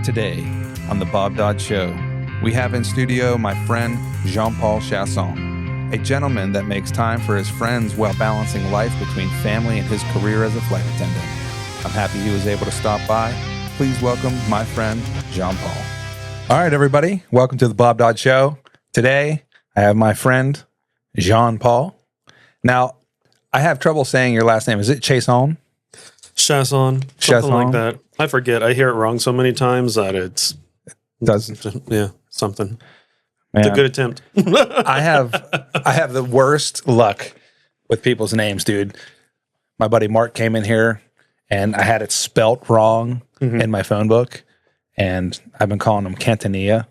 Today on the Bob Dodd Show, we have in studio my friend Jean Paul Chaisson, a gentleman that makes time for his friends while balancing life between family and his career as a flight attendant. I'm happy he was able to stop by. Please welcome my friend Jean Paul. All right, everybody, welcome to the Bob Dodd Show. Today, I have my friend Jean Paul. Now, I have trouble saying your last name. Is it Chaisson? Chaisson, something like that. I forget. I hear it wrong so many times that it's something. Man. It's a good attempt. I have the worst luck with people's names, dude. My buddy Mark came in here and I had it spelt wrong in my phone book, and I've been calling him Cantonilla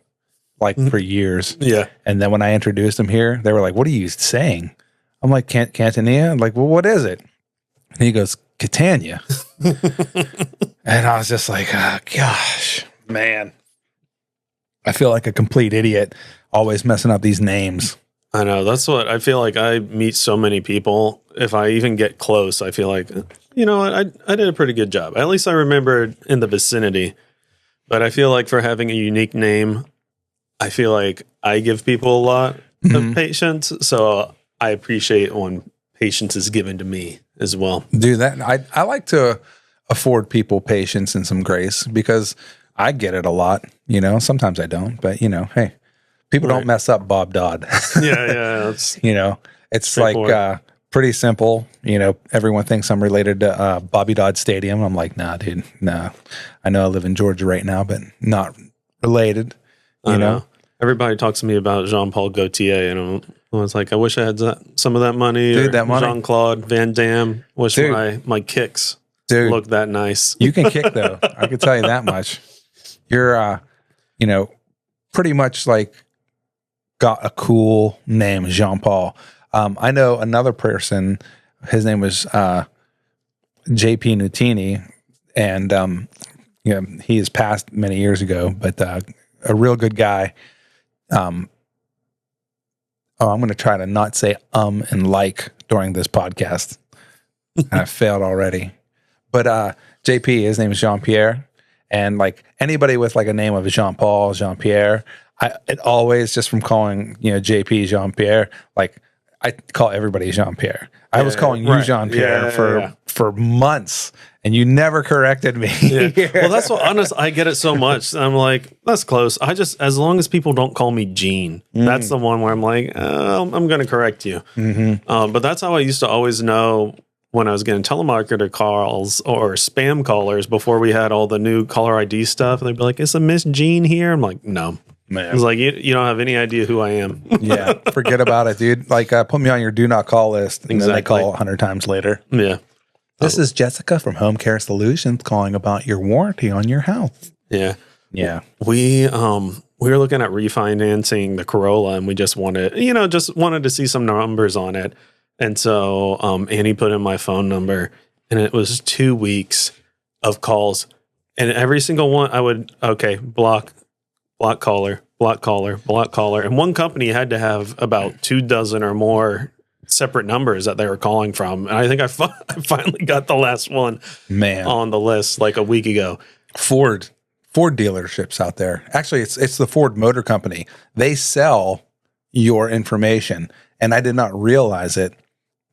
for years. Yeah. And then when I introduced him here, they were like, "What are you saying?" I'm like, Cantonilla? I'm like, "Well, what is it?" And he goes, Catania. And I was just like, oh, gosh, man. I feel like a complete idiot always messing up these names. I know. That's what I feel like. I meet so many people. If I even get close, I feel like, you know what, I did a pretty good job. At least I remembered in the vicinity. But I feel like for having a unique name, I feel like I give people a lot of patience. So I appreciate when patience is given to me as well. Dude, I like to afford people patience and some grace because I get it a lot. You know, sometimes I don't, but hey, people don't mess up Bob Dodd. Yeah. It's it's like pretty simple. Everyone thinks I'm related to Bobby Dodd Stadium. I'm like, nah, dude, nah. I know I live in Georgia right now, but not related. You know? Everybody talks to me about Jean Paul Gaultier, and I was like, I wish I had some of that money. Dude, that money. Jean-Claude Van Damme. Wish my kicks looked that nice. You can kick, though. I can tell you that much. You're, pretty much got a cool name, Jean Paul. I know another person, his name was J.P. Nutini, and, he has passed many years ago, but a real good guy. I'm going to try to not say and like during this podcast. I failed already. But JP, his name is Jean-Pierre. And anybody with a name of Jean Paul, Jean-Pierre, it always, just from calling, JP, Jean-Pierre, I call everybody Jean-Pierre. I was calling you Jean-Pierre for months, and you never corrected me. Well, that's what, honest, I get it so much. I'm like, that's close. As long as people don't call me Gene, that's the one where I'm like, I'm going to correct you. But that's how I used to always know when I was getting telemarketer calls or spam callers before we had all the new caller ID stuff. And they'd be like, is a Miss Jean here? I'm like, no. Man. It's like, you don't have any idea who I am. Yeah, forget about it, dude. Put me on your do not call list. And then they call 100 times later. Yeah. This is Jessica from Home Care Solutions calling about your warranty on your house. Yeah. Yeah. We were looking at refinancing the Corolla, and we just wanted to see some numbers on it. And so Annie put in my phone number, and it was 2 weeks of calls. And every single one, I would, block caller. And one company had to have about 24 or more separate numbers that they were calling from. And I think I finally got the last one on the list a week ago. Ford dealerships out there. Actually, it's the Ford Motor Company. They sell your information, and I did not realize it,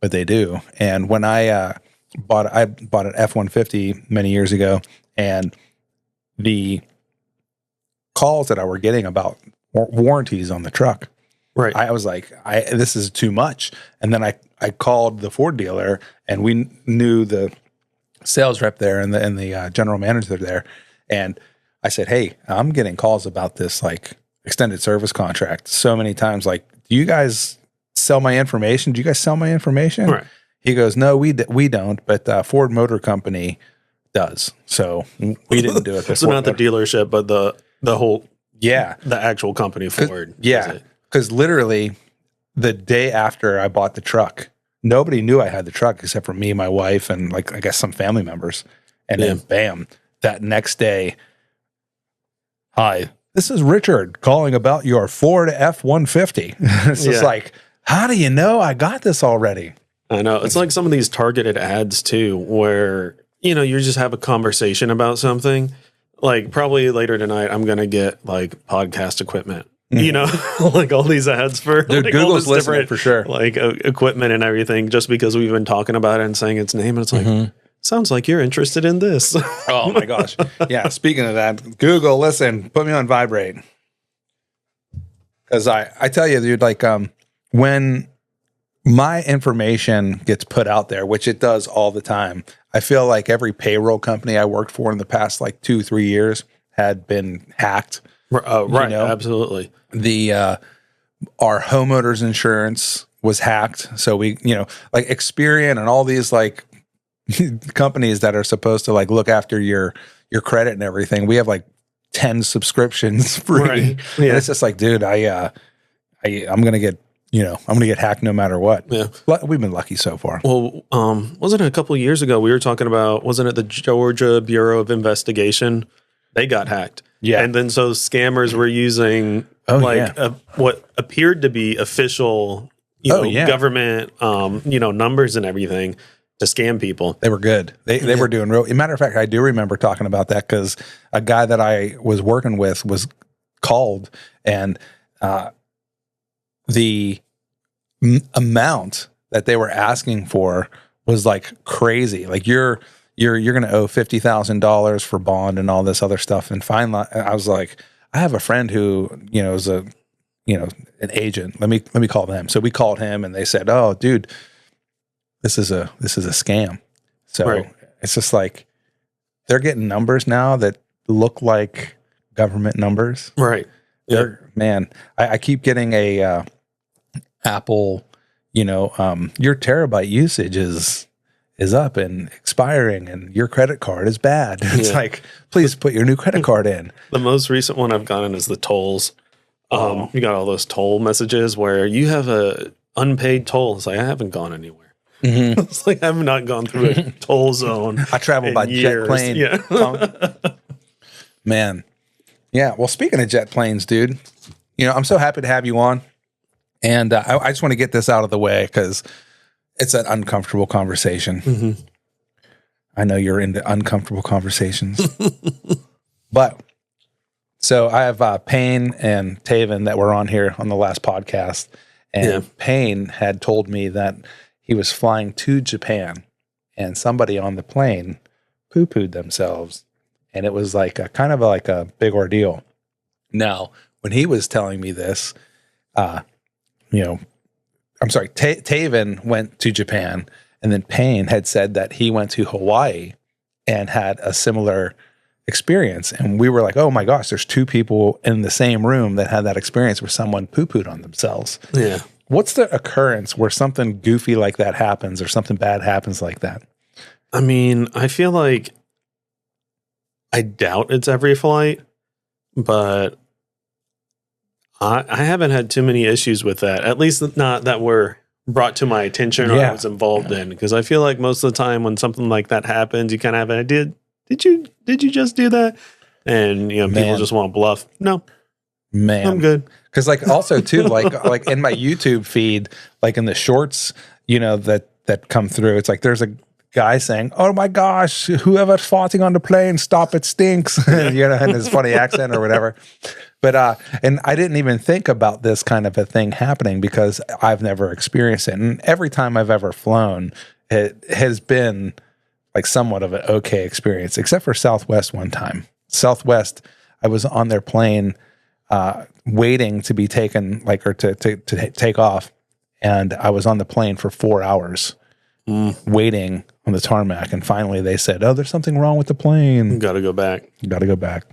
but they do. And when I bought an F-150 many years ago, and the calls that I were getting about warranties on the truck, right? I was like, this is too much. And then I called the Ford dealer, and we knew the sales rep there and the general manager there, and I said, hey, I'm getting calls about this extended service contract so many times. Do you guys sell my information? Do you guys sell my information? Right. He goes, no, we don't, but Ford Motor Company does. So we didn't do it. So not the dealership, but the whole, the actual company Ford. Yeah, because literally the day after I bought the truck, nobody knew I had the truck except for me, my wife, and I guess some family members. And then bam, that next day, hi, this is Richard calling about your Ford F-150. It's just how do you know I got this already? I know. It's like some of these targeted ads too, where, you just have a conversation about something. like probably later tonight, I'm going to get like podcast equipment. You know, like all these ads for Dude, like, Google's all this listening different for sure. like equipment and everything, just because we've been talking about it and saying its name. And it's like, sounds like you're interested in this. Oh my gosh. Yeah. Speaking of that, Google, listen, put me on vibrate. Cause I tell you, dude, like, when my information gets put out there, which it does all the time, I feel like every payroll company I worked for in the past like 2-3 years had been hacked. Right. Absolutely. Our homeowners insurance was hacked. So we, like Experian and all these like companies that are supposed to like look after your credit and everything. We have like 10 subscriptions free. Right. And Yeah. it's just like, dude, I'm going to get, I'm going to get hacked no matter what. Yeah. We've been lucky so far. Well, wasn't it a couple of years ago we were talking about, wasn't it the Georgia Bureau of Investigation? They got hacked. Yeah. And then so scammers were using what appeared to be official, government, numbers and everything to scam people. They were good. They were doing real. As a matter of fact, I do remember talking about that because a guy that I was working with was called, and the amount that they were asking for was like crazy. Like you're going to owe $50,000 for bond and all this other stuff. And finally, I was like, I have a friend who is an agent. Let me call them. So we called him, and they said, "Oh, dude, this is a scam." So It's just like they're getting numbers now that look like government numbers. Right. Man, I keep getting a Apple, your terabyte usage is up and expiring, and your credit card is bad. It's like, please put your new credit card in. The most recent one I've gotten is the tolls. You got all those toll messages where you have a unpaid toll. It's like, I haven't gone anywhere. It's like, I've not gone through a toll zone. I travel by jet plane. Yeah. Man. Yeah. Well, speaking of jet planes, dude, I'm so happy to have you on. And I just want to get this out of the way because it's an uncomfortable conversation. I know you're into uncomfortable conversations. But so I have Payne and Taven that were on here on the last podcast. And Payne had told me that he was flying to Japan and somebody on the plane poo-pooed themselves. And it was like kind of like a big ordeal. Now, when he was telling me this, I'm sorry, Taven went to Japan, and then Payne had said that he went to Hawaii and had a similar experience. And we were like, oh my gosh, there's two people in the same room that had that experience where someone poo-pooed on themselves. Yeah. What's the occurrence where something goofy like that happens or something bad happens like that? I mean, I feel like I doubt it's every flight, but I haven't had too many issues with that. At least not that were brought to my attention or I was involved in. Because I feel like most of the time when something like that happens, you kind of have an idea. Did you just do that? And people just want to bluff. No, man, I'm good. Because like also too, like in my YouTube feed, like in the shorts, that come through, it's like there's a guy saying, "Oh my gosh, whoever's farting on the plane, stop! It stinks," in his funny accent or whatever. But and I didn't even think about this kind of a thing happening because I've never experienced it. And every time I've ever flown, it has been like somewhat of an okay experience, except for Southwest one time. Southwest, I was on their plane waiting to be taken, or to take off, and I was on the plane for 4 hours waiting on the tarmac, and finally they said, "Oh, there's something wrong with the plane. Got to go back." Got to go back.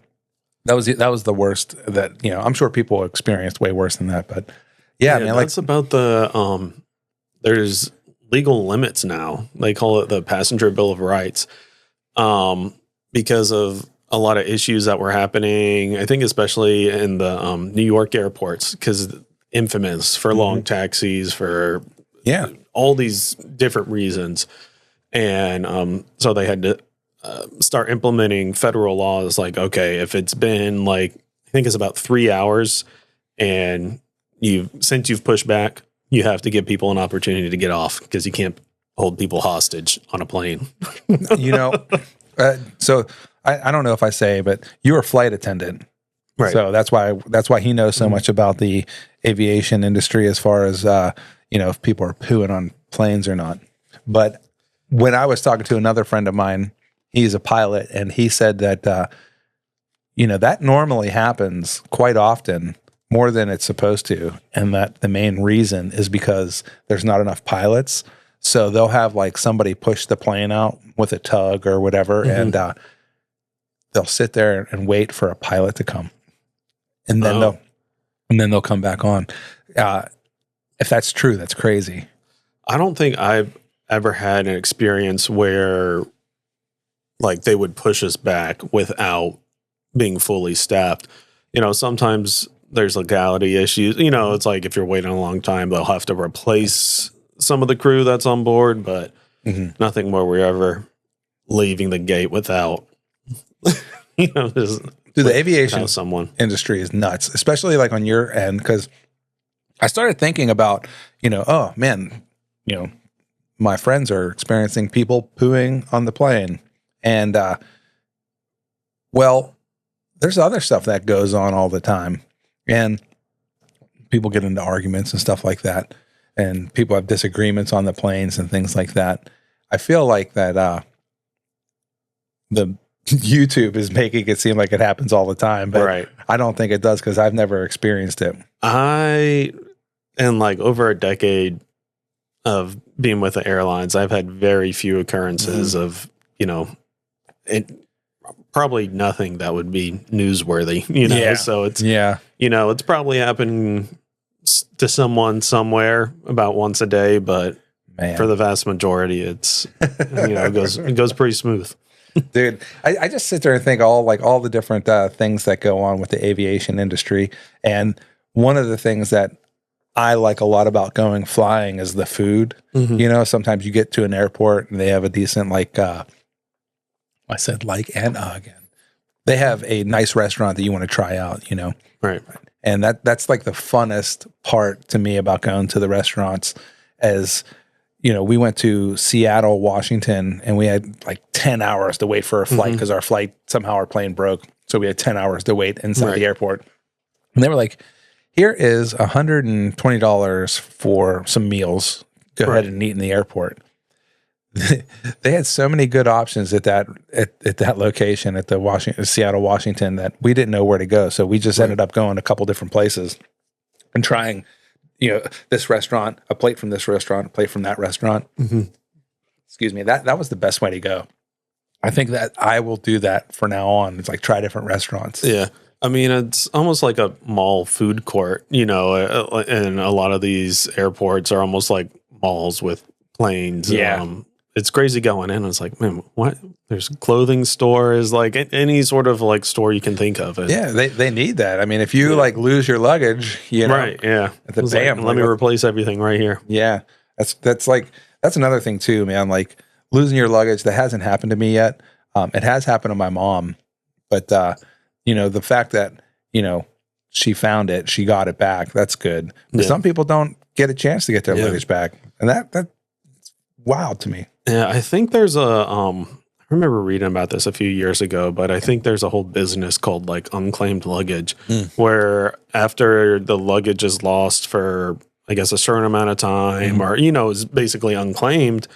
That was the worst. That I'm sure people experienced way worse than that, but man, that's about the there's legal limits now. They call it the passenger bill of rights, because of a lot of issues that were happening. I think especially in the New York airports, because infamous for long taxis, for all these different reasons, and so they had to start implementing federal laws. Like, okay, if it's been I think it's about 3 hours, and since you've pushed back, you have to give people an opportunity to get off because you can't hold people hostage on a plane. So I don't know if I say, but you're a flight attendant. Right. So that's why he knows so much about the aviation industry as far as, if people are pooing on planes or not. But when I was talking to another friend of mine, he's a pilot, and he said that, that normally happens quite often, more than it's supposed to. And that the main reason is because there's not enough pilots. So they'll have like somebody push the plane out with a tug or whatever, and they'll sit there and wait for a pilot to come, and then they'll come back on. If that's true, that's crazy. I don't think I've ever had an experience where like they would push us back without being fully staffed. Sometimes there's legality issues. It's like if you're waiting a long time, they'll have to replace some of the crew that's on board, but nothing where we're ever leaving the gate without, just the aviation industry is nuts, especially like on your end. Cause I started thinking about, oh man, my friends are experiencing people pooing on the plane. And, there's other stuff that goes on all the time, and people get into arguments and stuff like that. And people have disagreements on the planes and things like that. I feel like that the YouTube is making it seem like it happens all the time, but right. I don't think it does because I've never experienced it. In like over a decade of being with the airlines, I've had very few occurrences of, probably nothing that would be newsworthy, So it's, it's probably happening to someone somewhere about once a day, but for the vast majority, it's it goes pretty smooth. Dude, I just sit there and think all the different things that go on with the aviation industry, and one of the things that I like a lot about going flying is the food. Sometimes you get to an airport and they have a decent again. They have a nice restaurant that you want to try out. Right. And that's like the funnest part to me about going to the restaurants. As we went to Seattle, Washington, and we had like 10 hours to wait for a flight because our plane broke. So we had 10 hours to wait inside the airport. And they were like, here is $120 for some meals. Go ahead and eat in the airport. They had so many good options at that location at the Seattle, Washington, that we didn't know where to go. So we just ended up going a couple different places and trying, this restaurant, a plate from this restaurant, a plate from that restaurant. Excuse me. That was the best way to go. I think that I will do that for now on. It's like try different restaurants. Yeah. I mean, it's almost like a mall food court, and a lot of these airports are almost like malls with planes. Yeah. It's crazy going in. It's like, man, what? There's clothing stores, like any sort of like store you can think of. Yeah, they need that. I mean, if you lose your luggage, right? Yeah, at the bam, let me replace everything right here. Yeah, that's another thing too, man. Like losing your luggage, that hasn't happened to me yet. It has happened to my mom, but the fact that she found it, she got it back. That's good. But some people don't get a chance to get their luggage back, and that's wild to me. Yeah, I think there's I remember reading about this a few years ago, but I think there's a whole business called like unclaimed luggage, where after the luggage is lost for, I guess, a certain amount of time, or, is basically unclaimed.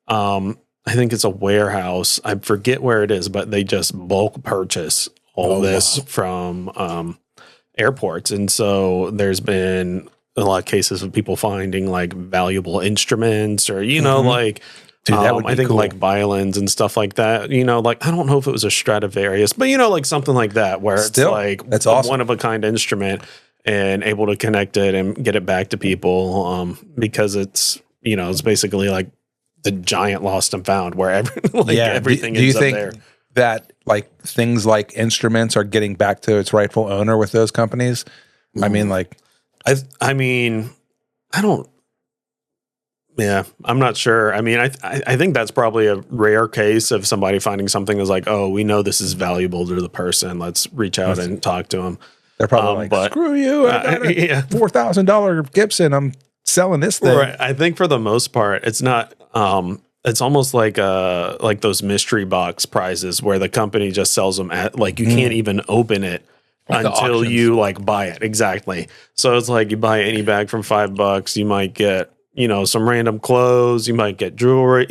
I think it's a warehouse. I forget where it is, but they just bulk purchase all this from airports. And so there's been a lot of cases of people finding like valuable instruments or, like, dude, that would be cool. Like violins and stuff like that. Like I don't know if it was a Stradivarius, but like something like that, where it's like that's awesome. One of a kind instrument and able to connect it and get it back to people. Because it's it's basically like the giant lost and found, where everything do you ends think up there. That like things like instruments are getting back to its rightful owner with those companies? I mean, I don't. Yeah, I'm not sure. I mean, I think that's probably a rare case of somebody finding something is like, oh, we know this is valuable to the person. Let's reach out and talk to them. They're probably screw you. I got a $4,000 Gibson. I'm selling this thing. Right. I think for the most part, it's not it's almost like those mystery box prizes where the company just sells them at like you can't even open it Like the until auctions. you like buy it. Exactly. So it's like you buy any bag from $5, you might get, some random clothes, you might get jewelry,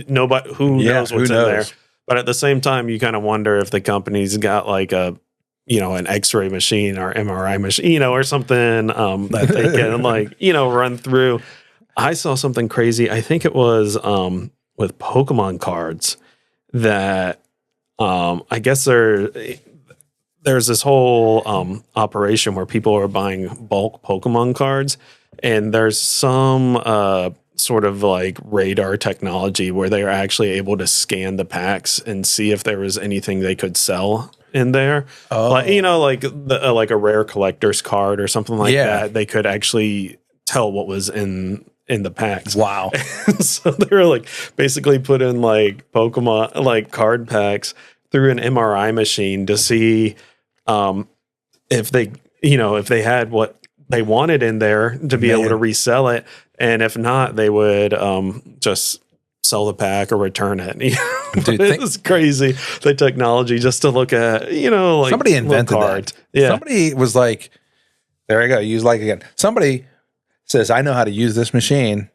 nobody who knows what's in there. But at the same time, you kind of wonder if the company's got like an X-ray machine or MRI machine, or something that they can run through. I saw something crazy. I think it was with Pokemon cards that I guess there's this whole operation where people are buying bulk Pokemon cards, and there's some sort of like radar technology where they are actually able to scan the packs and see if there was anything they could sell in there. Oh. Like like a rare collector's card or something like that. They could actually tell what was in the packs. Wow. So they were like basically put in like Pokemon like card packs through an MRI machine to see if they had what they wanted in there to be able to resell it, and if not, they would just sell the pack or return it. Dude, it's crazy, the technology just to look at like somebody invented that. Yeah, somebody was like, there I go, use like again. Somebody says, I know how to use this machine,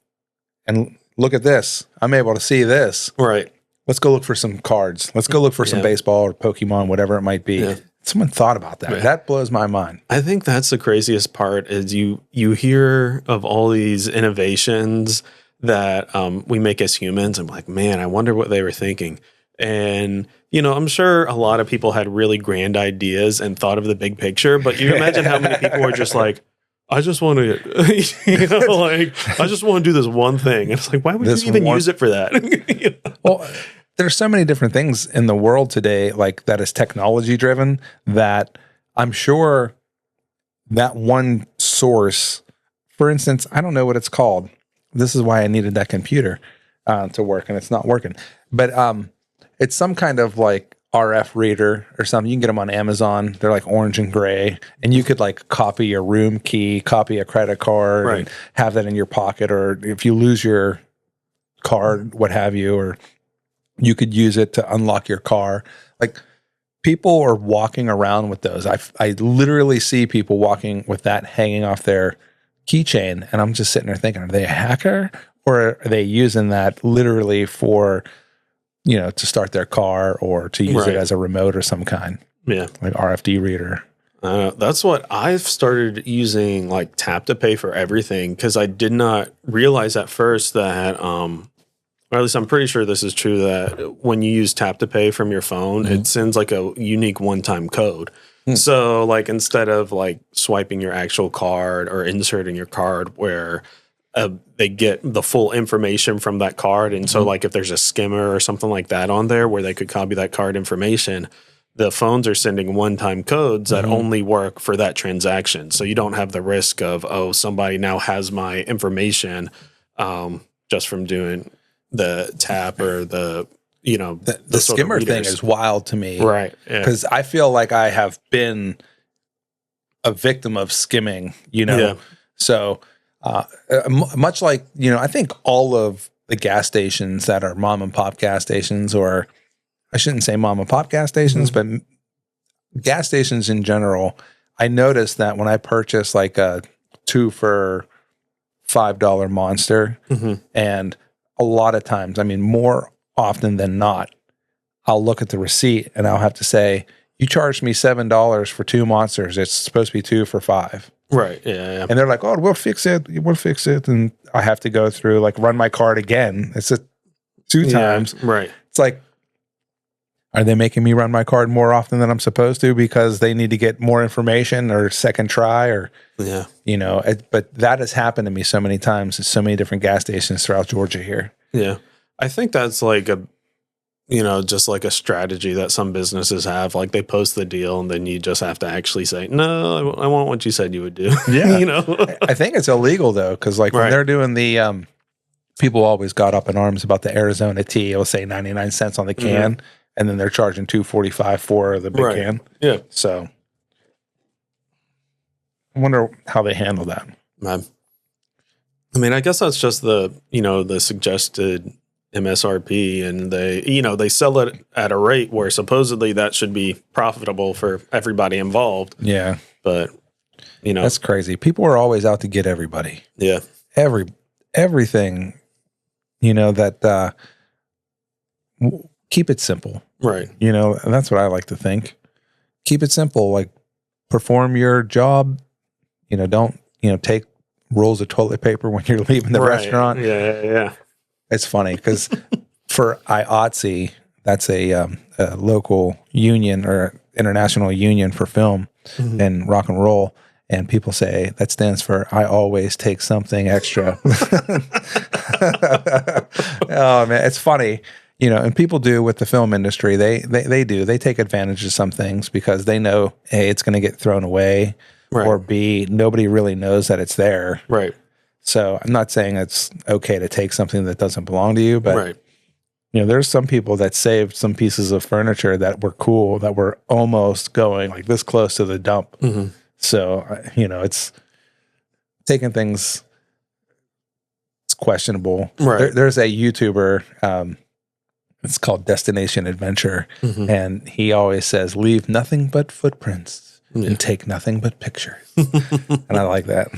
and look at this, I'm able to see this. Right. Let's go look for some cards. Let's go look for some baseball or Pokemon, whatever it might be. Yeah. Someone thought about that. Yeah. That blows my mind. I think that's the craziest part is you hear of all these innovations that we make as humans. I'm like, man, I wonder what they were thinking. And, I'm sure a lot of people had really grand ideas and thought of the big picture, but you imagine how many people were just like, I just want to, I just want to do this one thing. And it's like, why would you even use it for that? Well, there's so many different things in the world today, like that is technology driven, that I'm sure that one source, for instance, I don't know what it's called. This is why I needed that computer to work, and it's not working. But it's some kind of like RF reader or something. You can get them on Amazon. They're like orange and gray, and you could like copy your room key, copy a credit card, and have that in your pocket. Or if you lose your card, what have you, or you could use it to unlock your car. Like people are walking around with those. I literally see people walking with that hanging off their keychain, and I'm just sitting there thinking, are they a hacker, or are they using that literally for, to start their car or to use it as a remote or some kind? Yeah. Like RFD reader. That's what I've started using, like tap to pay for everything, because I did not realize at first that, or at least I'm pretty sure this is true, that when you use tap to pay from your phone, it sends like a unique one-time code. So like instead of like swiping your actual card or inserting your card where they get the full information from that card. And so like if there's a skimmer or something like that on there where they could copy that card information, the phones are sending one-time codes that only work for that transaction. So you don't have the risk of, somebody now has my information just from doing the tap or the skimmer thing is wild to me. Right. Because I feel like I have been a victim of skimming, So much like, I think all of the gas stations that are mom and pop gas stations, or I shouldn't say mom and pop gas stations, but gas stations in general, I noticed that when I purchase like a 2 for $5 Monster, and a lot of times, I mean, more often than not, I'll look at the receipt and I'll have to say, you charged me $7 for 2 Monsters. It's supposed to be 2 for $5. Right. Yeah. And they're like, oh, we'll fix it. We'll fix it. And I have to go through, like, run my card again. It's 2 times. Right. It's like, are they making me run my card more often than I'm supposed to because they need to get more information or second try, or, but that has happened to me so many times at so many different gas stations throughout Georgia here. Yeah. I think that's like just like a strategy that some businesses have. Like they post the deal and then you just have to actually say, no, I want what you said you would do. Yeah. I think it's illegal though. Cause like when they're doing the, people always got up in arms about the Arizona tea. It'll say 99 cents on the can. And then they're charging $2.45 for the big can. Yeah. So I wonder how they handle that. I mean, I guess that's just the, the suggested MSRP, and they sell it at a rate where supposedly that should be profitable for everybody involved. Yeah. But, that's crazy. People are always out to get everybody. Yeah. Everything, that keep it simple. Right. And that's what I like to think. Keep it simple. Like, perform your job. Don't, take rolls of toilet paper when you're leaving the restaurant. Yeah. It's funny because for IATSE, that's a local union or international union for film and rock and roll. And people say that stands for I always take something extra. Oh man, it's funny, and people do with the film industry. They take advantage of some things because they know A, it's going to get thrown away, or B, nobody really knows that it's there. Right. So I'm not saying it's okay to take something that doesn't belong to you, but there's some people that saved some pieces of furniture that were cool, that were almost going like this close to the dump. So, it's taking things, it's questionable. Right. There's a YouTuber, it's called Destination Adventure, and he always says, leave nothing but footprints and take nothing but pictures. And I like that.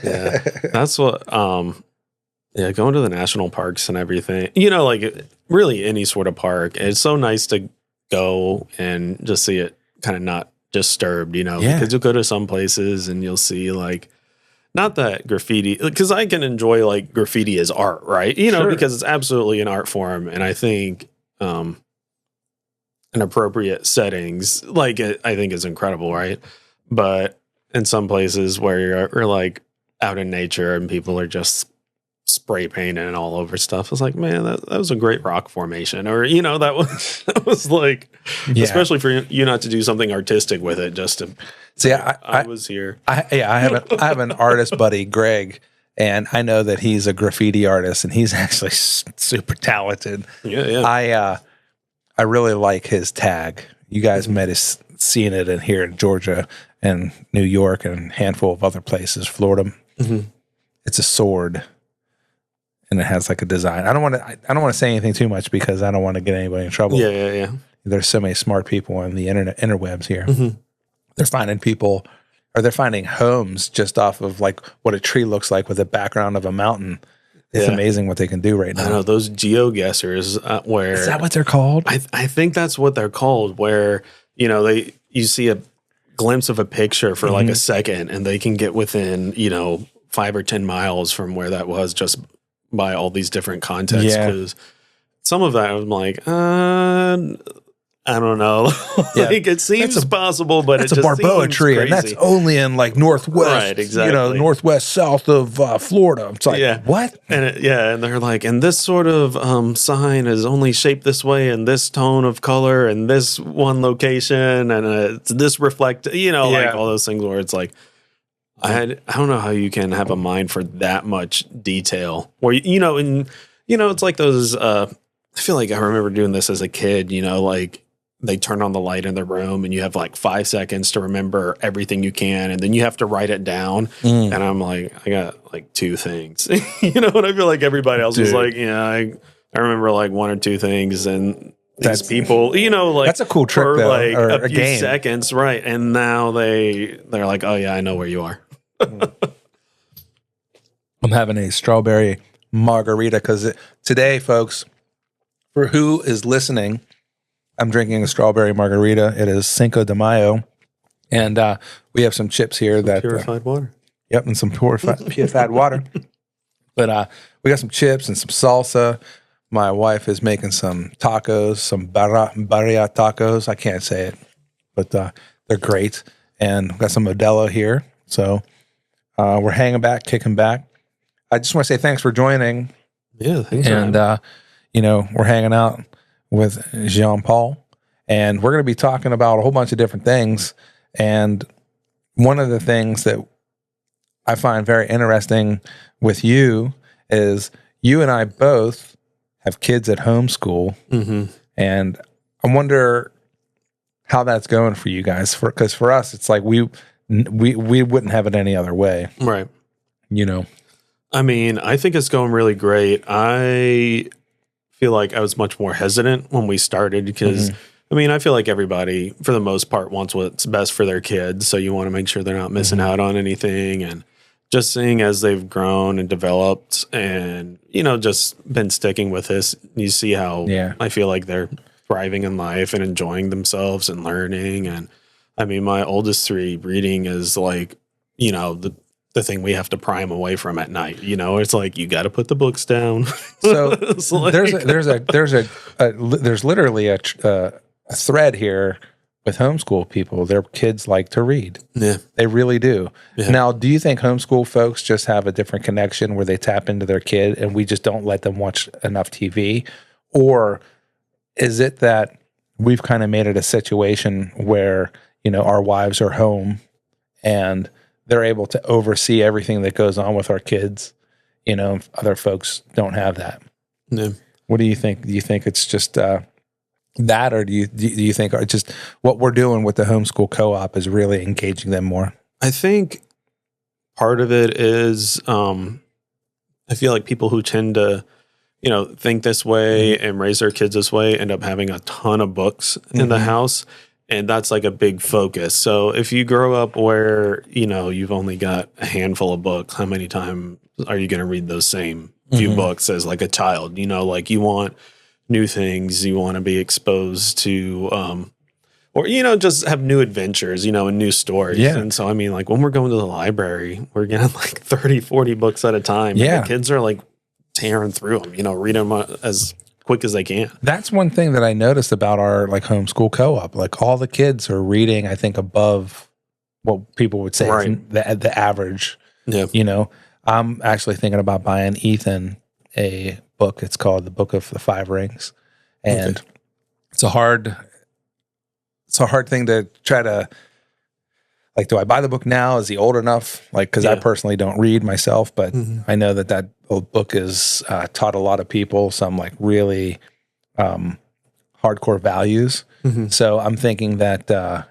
Yeah. That's what, going to the national parks and everything, like really any sort of park, it's so nice to go and just see it kind of not disturbed, because you'll go to some places and you'll see like, not that graffiti, because I can enjoy like graffiti as art, right? Because it's absolutely an art form. And I think in appropriate settings, like I think is incredible, right? But in some places where you're like out in nature and people are just spray painting and all over stuff, it's like, man, that was a great rock formation, or that was like, especially for you not to do something artistic with it, just to see. I was here. I have an artist buddy, Greg, and I know that he's a graffiti artist, and he's actually super talented. Yeah. I really like his tag. You guys might have seen it here in Georgia and New York and a handful of other places, Florida. It's a sword. And it has like a design. I don't want to say anything too much because I don't want to get anybody in trouble. Yeah. There's so many smart people on the interwebs here. They're finding people, or they're finding homes just off of like what a tree looks like with a background of a mountain. It's amazing what they can do right now. I know those geoguessers. Where is that what they're called? I think that's what they're called. Where you see a glimpse of a picture for like a second, and they can get within 5 or 10 miles from where that was just by all these different contexts, because some of that I'm like, I don't know. Like it seems possible, but it's a Barboa tree, and that's only in like northwest, right? Exactly, northwest south of Florida. It's like what? And and they're like, and this sort of sign is only shaped this way, and this tone of color, and this one location, and it's this reflect, like all those things where it's like, I don't know how you can have a mind for that much detail. Where it's like those. I feel like I remember doing this as a kid. Like they turn on the light in the room, and you have like 5 seconds to remember everything you can, and then you have to write it down. And I'm like, I got like 2 things. And I feel like everybody else was like, I remember like 1 or 2 things, and these people, like that's a cool trick, for though, like or a few game. seconds, right? And now they're like, oh yeah, I know where you are. I'm having a strawberry margarita because today, folks, for who is listening, I'm drinking a strawberry margarita. It is Cinco de Mayo, and we have some chips here that purified water. Yep, and some purified water. But we got some chips and some salsa. My wife is making some tacos, some barria tacos. I can't say it, but they're great. And we've got some Modelo here, so. We're hanging back, kicking back. I just want to say thanks for joining. Yeah, thanks. And, we're hanging out with Jean Paul, and we're going to be talking about a whole bunch of different things. And one of the things that I find very interesting with you is you and I both have kids at homeschool. And I wonder how that's going for you guys. Because for us, it's like we wouldn't have it any other way. Right. I mean, I think it's going really great. I feel like I was much more hesitant when we started because, I mean, I feel like everybody, for the most part, wants what's best for their kids. So you want to make sure they're not missing out on anything. And just seeing as they've grown and developed and, just been sticking with this, you see how I feel like they're thriving in life and enjoying themselves and learning. And I mean, my oldest 3 reading is like, the thing we have to pry them away from at night. It's like, you got to put the books down. So like, there's literally a thread here with homeschool people. Their kids like to read. Yeah, they really do. Yeah. Now, do you think homeschool folks just have a different connection where they tap into their kid and we just don't let them watch enough TV? Or is it that we've kind of made it a situation where, our wives are home and they're able to oversee everything that goes on with our kids? Other folks don't have that. Yeah. What do you think? Do you think it's just that, or do you think just what we're doing with the homeschool co-op is really engaging them more? I think part of it is I feel like people who tend to, think this way and raise their kids this way end up having a ton of books in the house. And that's like a big focus. So if you grow up where, you've only got a handful of books, how many times are you going to read those same few books as like a child? Like you want new things, you want to be exposed to, or, just have new adventures, and new stories. Yeah. And so, I mean, like when we're going to the library, we're getting like 30, 40 books at a time. Yeah. And the kids are like tearing through them, read them as quick as they can. That's one thing that I noticed about our like homeschool co-op. Like all the kids are reading, I think, above what people would say is the average. Yeah. I'm actually thinking about buying Ethan a book. It's called The Book of the Five Rings. And it's a hard thing to try to, like, do I buy the book now? Is he old enough? Like, because I personally don't read myself, but I know that old book is taught a lot of people some like really hardcore values. So I'm thinking that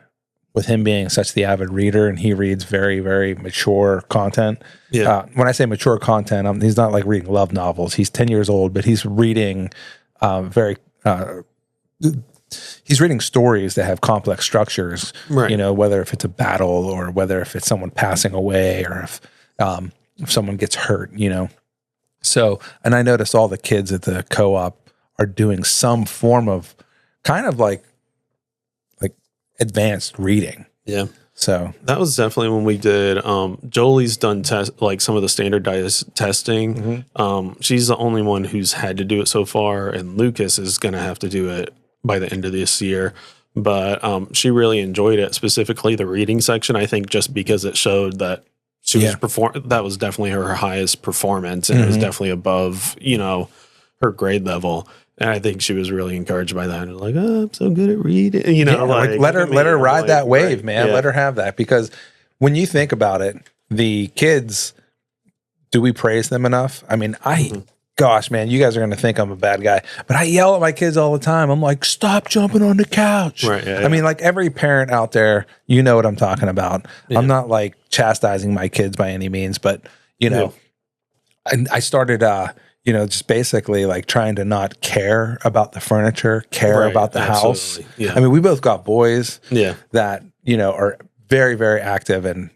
with him being such the avid reader and he reads very, very mature content. Yeah. When I say mature content, he's not like reading love novels. He's 10 years old, but he's reading he's reading stories that have complex structures, whether if it's a battle or whether if it's someone passing away or if someone gets hurt, So, and I noticed all the kids at the co-op are doing some form of kind of like advanced reading. Yeah. So that was definitely when we did, Jolie's done like some of the standardized testing. She's the only one who's had to do it so far. And Lucas is going to have to do it by the end of this year. But she really enjoyed it, specifically the reading section. I think just because it showed that she was that was definitely her highest performance, and it was definitely above, her grade level. And I think she was really encouraged by that. And like, oh, I'm so good at reading, like let her ride that wave, man. Yeah. Let her have that, because when you think about it, the kids, do we praise them enough? I mean, gosh, man, you guys are going to think I'm a bad guy, but I yell at my kids all the time. I'm like, stop jumping on the couch. Right, yeah, I mean, like every parent out there, you know what I'm talking about. Yeah. I'm not like chastising my kids by any means, but I started, just basically like trying to not care about the furniture, about the house. Yeah. I mean, we both got boys that, are very, very active. And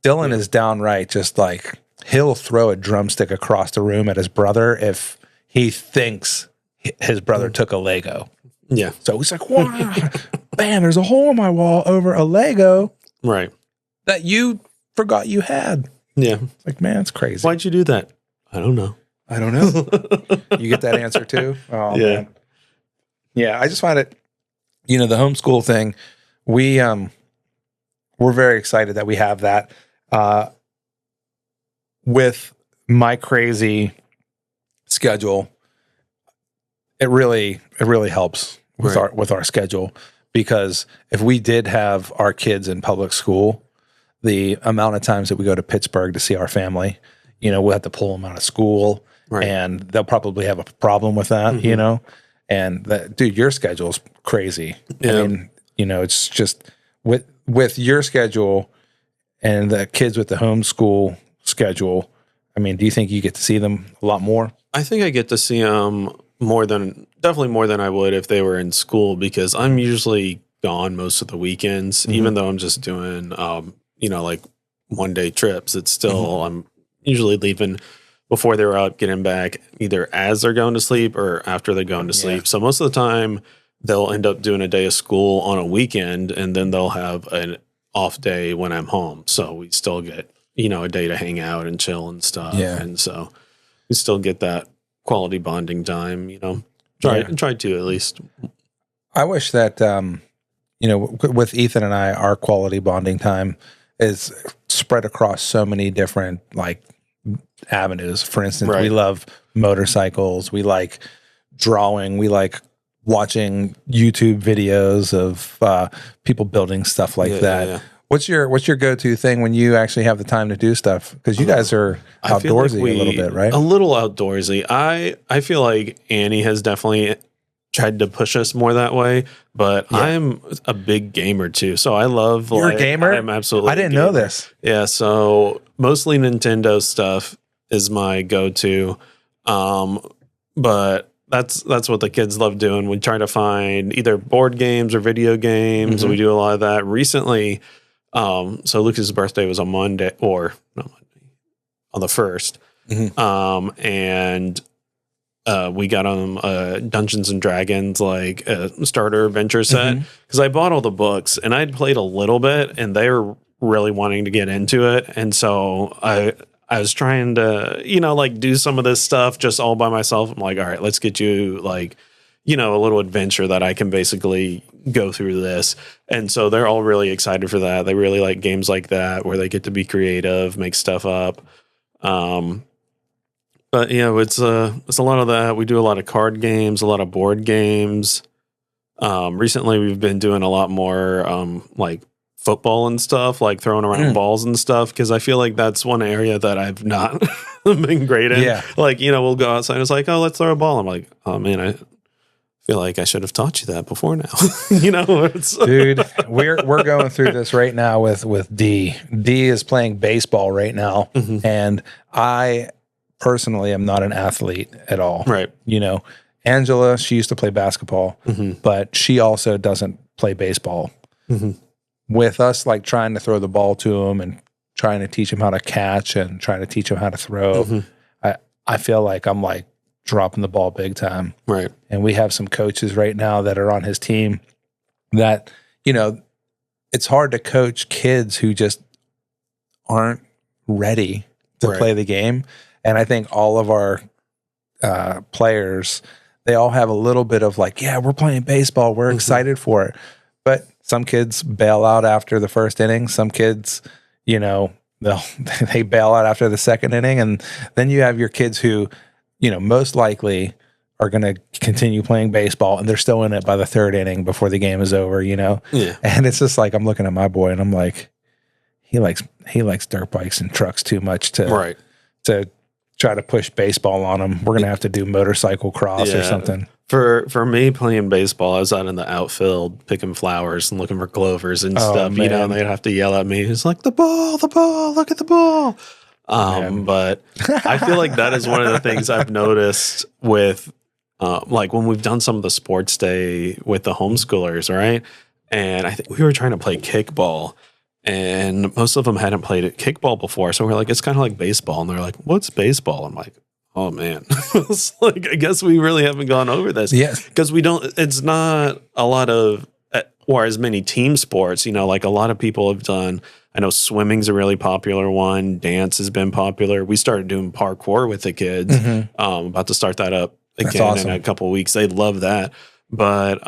Dylan is downright just like, he'll throw a drumstick across the room at his brother if he thinks his brother took a Lego. Yeah. So he's like, wow, bam, there's a hole in my wall over a Lego. Right. That you forgot you had. Yeah. Like, man, it's crazy. Why'd you do that? I don't know. You get that answer too? Oh, yeah. Man. Yeah, I just find it, the homeschool thing, we're very excited that we have that. With my crazy schedule, it really helps with our schedule, because if we did have our kids in public school, the amount of times that we go to Pittsburgh to see our family, we'll have to pull them out of school, and they'll probably have a problem with that, and dude, your schedule's crazy. Yeah. I mean, it's just with your schedule and the kids with the homeschool schedule. I mean, do you think you get to see them a lot more? I think I get to see them definitely more than I would if they were in school, because I'm usually gone most of the weekends, even though I'm just doing, like 1-day trips. It's still, I'm usually leaving before they're up, getting back either as they're going to sleep or after they're going to sleep. So most of the time they'll end up doing a day of school on a weekend, and then they'll have an off day when I'm home. So we still get, a day to hang out and chill and stuff. Yeah. And so we still get that quality bonding time, try to at least. I wish that, with Ethan and I, our quality bonding time is spread across so many different avenues. For instance, we love motorcycles. We like drawing. We like watching YouTube videos of people building stuff like that. Yeah. What's your go-to thing when you actually have the time to do stuff? Because you guys are outdoorsy a little bit, right? A little outdoorsy. I feel like Annie has definitely tried to push us more that way, but I'm a big gamer too. So I love. You're a gamer? I'm absolutely. I didn't know this. Yeah. So mostly Nintendo stuff is my go-to, but that's what the kids love doing. We try to find either board games or video games. We do a lot of that recently. So Lucas's birthday was on Monday, or not Monday, on the 1st. And we got him Dungeons and Dragons, like a starter adventure set, because I bought all the books and I'd played a little bit, and they were really wanting to get into it. And so I was trying to, do some of this stuff just all by myself. I'm like, all right, let's get you a little adventure that I can basically go through this. And so they're all really excited for that. They really like games like that where they get to be creative, make stuff up. But it's a lot of that. We do a lot of card games, a lot of board games. Recently we've been doing a lot more like football and stuff, like throwing around balls and stuff, because I feel like that's one area that I've not been great in. Yeah. We'll go outside and it's like, oh, let's throw a ball. I'm like, oh man, I feel like I should have taught you that before now. Dude, we're going through this right now with D. D is playing baseball right now, and I personally am not an athlete at all. Right. Angela, she used to play basketball, but she also doesn't play baseball. With us trying to throw the ball to him and trying to teach him how to catch and trying to teach him how to throw, I feel like I'm dropping the ball big time. Right. And we have some coaches right now that are on his team that, it's hard to coach kids who just aren't ready to play the game. And I think all of our players, they all have a little bit of we're playing baseball. We're excited for it. But some kids bail out after the first inning. Some kids, they bail out after the second inning. And then you have your kids who, most likely are going to continue playing baseball, and they're still in it by the third inning before the game is over, Yeah. And it's just I'm looking at my boy and I'm like, he likes dirt bikes and trucks too much to try to push baseball on him. We're going to have to do motorcycle cross or something. For me playing baseball, I was out in the outfield picking flowers and looking for clovers and stuff, man. And they'd have to yell at me. It's like, the ball, look at the ball. But I feel like that is one of the things I've noticed with, when we've done some of the sports day with the homeschoolers, right? And I think we were trying to play kickball, and most of them hadn't played kickball before. So we're like, it's kind of like baseball. And they're like, what's baseball? I'm like, oh man, it's I guess we really haven't gone over this. Yes. Because it's not a lot of, or as many team sports, a lot of people have done. I know swimming's a really popular one. Dance has been popular. We started doing parkour with the kids. About to start that up again in a couple of weeks. They love that. But,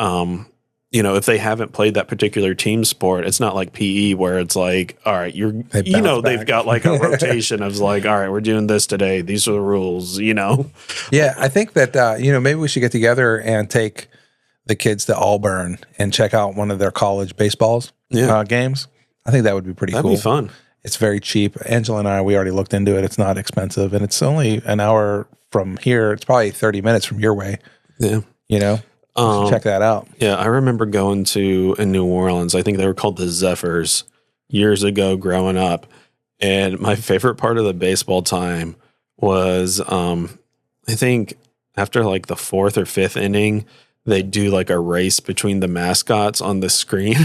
if they haven't played that particular team sport, it's not like PE where it's like, all right, they've got a rotation of all right, we're doing this today. These are the rules, Yeah, I think that, maybe we should get together and take the kids to Auburn and check out one of their college baseballs games. I think that would be pretty cool. That'd be fun. It's very cheap. Angela and I, we already looked into it. It's not expensive, and it's only an hour from here. It's probably 30 minutes from your way. Yeah. Check that out. Yeah, I remember going to in New Orleans. I think they were called the Zephyrs years ago growing up. And my favorite part of the baseball time was I think after like the fourth or fifth inning, they do like a race between the mascots on the screen.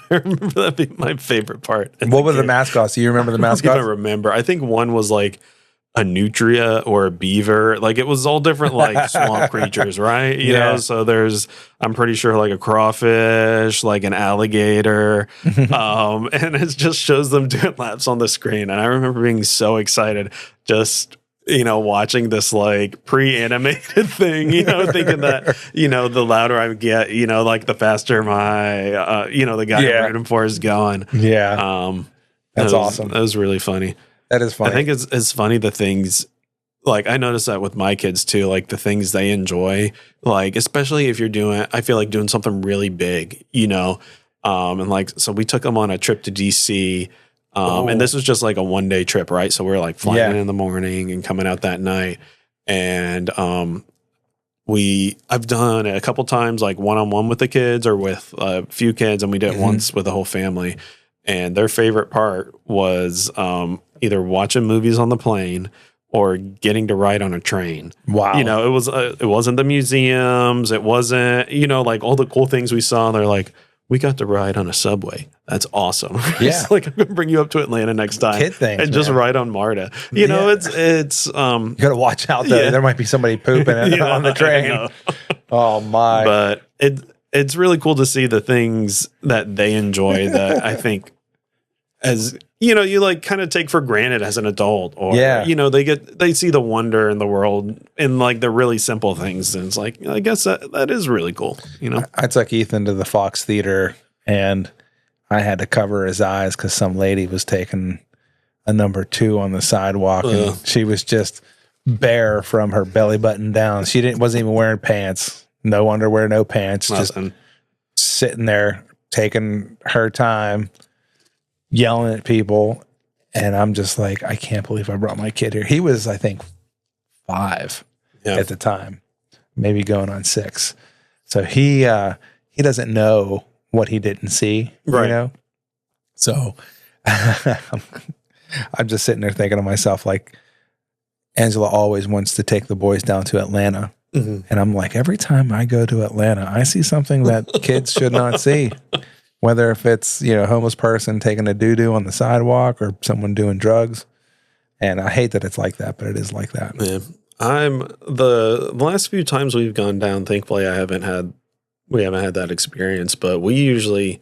I remember that being my favorite part. What were the mascots? Do you remember the mascots? I don't remember. I think one was like a nutria or a beaver. Like it was all different like swamp creatures, right? You know, so I'm pretty sure like a crawfish, like an alligator. And it just shows them doing laps on the screen. And I remember being so excited just watching this like pre-animated thing, thinking that, the louder I get, like the faster my, the guy I'm rooting for is going. Yeah. That's awesome. That was really funny. That is funny. I think it's funny the things, like I notice that with my kids too, like the things they enjoy, like especially if you're I feel like doing something really big, and like, so we took them on a trip to DC. And this was just like a 1-day trip, right? So we were like flying in the morning and coming out that night. And I've done it a couple times, like one-on-one with the kids or with a few kids, and we did it once with the whole family. And their favorite part was either watching movies on the plane or getting to ride on a train. Wow. It wasn't the museums. It wasn't, like all the cool things we saw. They're like, we got to ride on a subway. That's awesome. Yeah. It's like, I'm going to bring you up to Atlanta next time. Kid things, and just ride on MARTA. You know, it's you got to watch out though. There might be somebody pooping on the train. Oh my. But it's really cool to see the things that they enjoy that I think as, you like kind of take for granted as an adult, or, they see the wonder in the world in like the really simple things. And it's like, I guess that is really cool. I took Ethan to the Fox Theater and I had to cover his eyes because some lady was taking a number 2 on the sidewalk and she was just bare from her belly button down. She wasn't even wearing pants, no underwear, no pants, just sitting there taking her time, yelling at people. And I'm just like, I can't believe I brought my kid here. He was, I think, 5 at the time, maybe going on 6. So he doesn't know what he didn't see, So I'm just sitting there thinking to myself, like, Angela always wants to take the boys down to Atlanta. And I'm like, every time I go to Atlanta, I see something that kids should not see. Whether if it's, a homeless person taking a doo-doo on the sidewalk or someone doing drugs. And I hate that it's like that, but it is like that. Yeah. The last few times we've gone down, thankfully we haven't had that experience, but we usually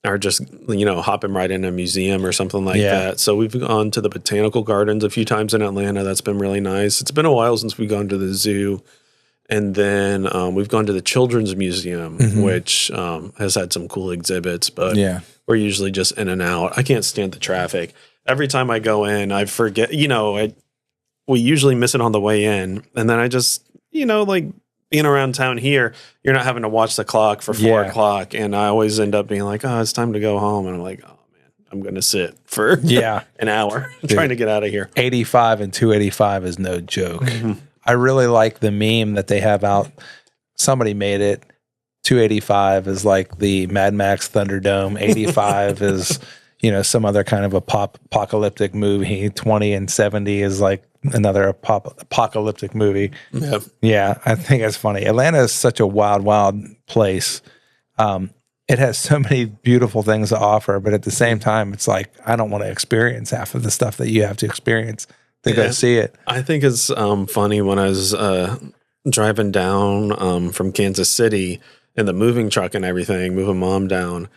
are just, hopping right in a museum or something like that. So we've gone to the botanical gardens a few times in Atlanta. That's been really nice. It's been a while since we've gone to the zoo. And then we've gone to the Children's Museum, which has had some cool exhibits, but we're usually just in and out. I can't stand the traffic. Every time I go in, I forget, we usually miss it on the way in. And then I just, like being around town here, you're not having to watch the clock for 4 o'clock. And I always end up being like, oh, it's time to go home. And I'm like, oh man, I'm going to sit for an hour trying to get out of here. 85 and 285 is no joke. I really like the meme that they have out. Somebody made it. 285 is like the Mad Max Thunderdome. 85 is, some other kind of apocalyptic movie. 20 and 70 is like another apocalyptic movie. Yeah, I think it's funny. Atlanta is such a wild, wild place. It has so many beautiful things to offer, but at the same time, it's like, I don't want to experience half of the stuff that you have to experience to go see it. I think it's funny when I was driving down from Kansas City in the moving truck and everything, moving mom down,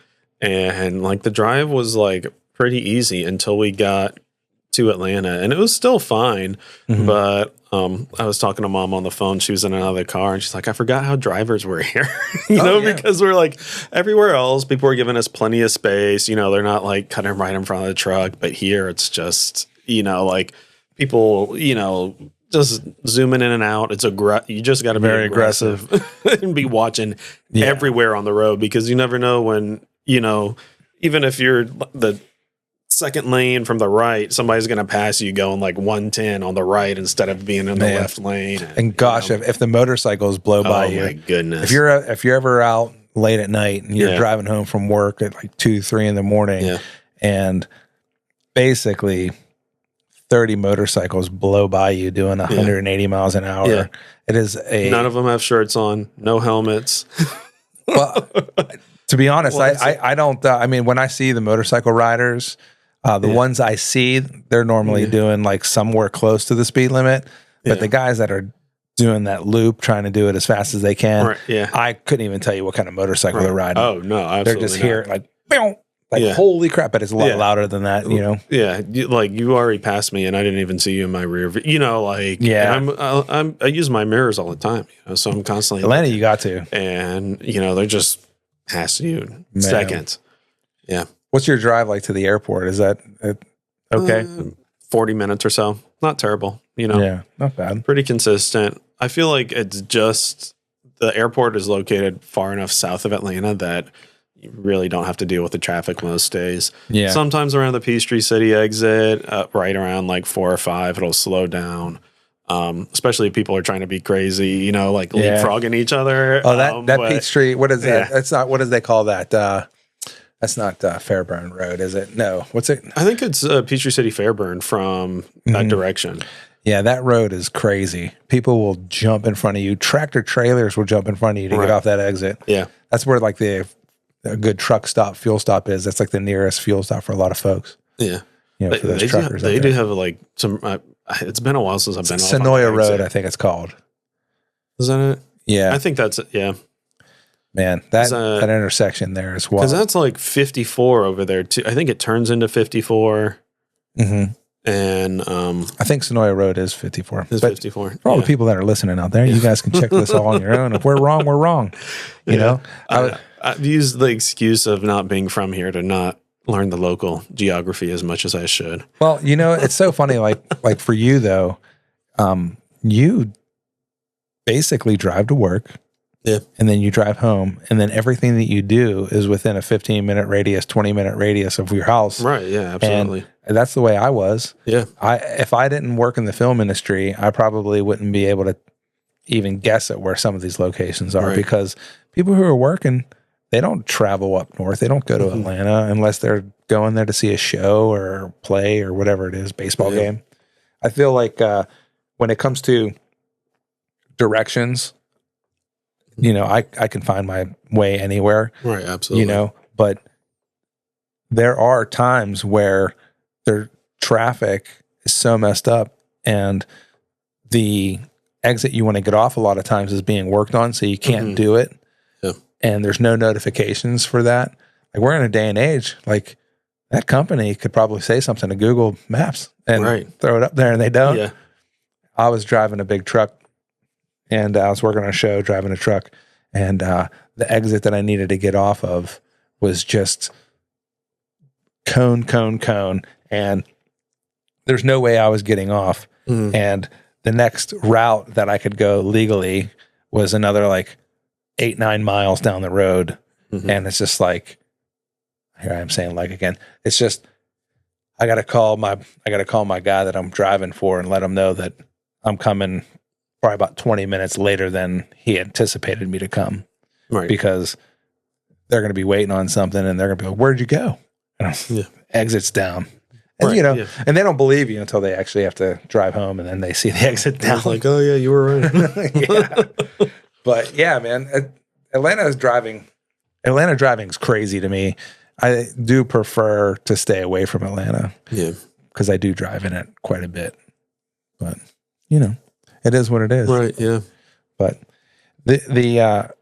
and like the drive was like pretty easy until we got to Atlanta, and it was still fine. But I was talking to mom on the phone. She was in another car, and she's like, I forgot how drivers were here, because we're like everywhere else, people were giving us plenty of space. They're not like cutting right in front of the truck, but here it's just, like people, just zooming in and out. It's you just got to be very aggressive and be watching everywhere on the road, because you never know when, even if you're the second lane from the right, somebody's going to pass you going like 110 on the right instead of being in the left lane. And gosh, if the motorcycles blow by you, my goodness. If you're ever out late at night and you're driving home from work at like 2-3 in the morning, and basically 30 motorcycles blow by you doing 180 miles an hour. Yeah. It is None of them have shirts on, no helmets. Well, to be honest, I don't. I mean, when I see the motorcycle riders, the ones I see, they're normally doing like somewhere close to the speed limit. But the guys that are doing that loop, trying to do it as fast as they can, I couldn't even tell you what kind of motorcycle they're riding. Oh no, absolutely they're just here like, boom, like holy crap! But it's a lot louder than that, you know. Yeah, you already passed me, and I didn't even see you in my rear view. You know, like I use my mirrors all the time, you know, so I'm constantly Atlanta. You got to, and you know they're just past you in seconds. Yeah. What's your drive like to the airport? Is that okay? 40 minutes or so. Not terrible, you know. Yeah, not bad. Pretty consistent. I feel like it's just the airport is located far enough south of Atlanta that you really don't have to deal with the traffic most days. Yeah. Sometimes around the Peachtree City exit, right around like 4 or 5, it'll slow down. Especially if people are trying to be crazy, you know, like leapfrogging each other. Oh, that Peachtree, what is that? That's not, what do they call that? That's not Fairburn Road, is it? No. What's it? I think it's Peachtree City Fairburn from that direction. Yeah, that road is crazy. People will jump in front of you. Tractor trailers will jump in front of you to get off that exit. Yeah. That's where like a good truck stop, fuel stop is. That's like the nearest fuel stop for a lot of folks. Yeah. You know, for those truckers. They do have like some, it's been a while since I've been off Sonoya Road, I think it's called. Is that it? Yeah. I think that's it. Yeah. Man, that intersection there is wild. Because that's like 54 over there too. I think it turns into 54. Mm-hmm. And I think Sonoya Road is 54. Is 54. For all the people that are listening out there, you guys can check this all on your own. If we're wrong, we're wrong. You know? I've used the excuse of not being from here to not learn the local geography as much as I should. Well, you know, it's so funny, like for you though, you basically drive to work. Yeah. And then you drive home, and then everything that you do is within a 15-minute radius, 20-minute radius of your house. Right. Yeah, absolutely. And that's the way I was. Yeah. If I didn't work in the film industry, I probably wouldn't be able to even guess at where some of these locations are, because people who are working, they don't travel up north. They don't go to Atlanta unless they're going there to see a show or play or whatever it is, baseball game. I feel like when it comes to directions, you know, I can find my way anywhere. Right, absolutely. You know, but there are times where their traffic is so messed up, and the exit you want to get off a lot of times is being worked on, so you can't do it. Yeah. And there's no notifications for that. Like, we're in a day and age, like that company could probably say something to Google Maps and throw it up there, and they don't. Yeah. I was driving a big truck, and I was working on a show, driving a truck, and the exit that I needed to get off of was just cone, and there's no way I was getting off. And the next route that I could go legally was another like 8-9 miles down the road. And it's just like, here I am saying like again, it's just, I got to call my guy that I'm driving for and let him know that I'm coming probably about 20 minutes later than he anticipated me to come. Right. Because they're going to be waiting on something, and they're going to be like, where'd you go? Exit's down. And, you know, and they don't believe you until they actually have to drive home, and then they see the exit down. Like, oh yeah, you were right. But yeah, man, Atlanta driving is crazy to me. I do prefer to stay away from Atlanta. Yeah. Because I do drive in it quite a bit. But, you know, it is what it is. Right, yeah. But the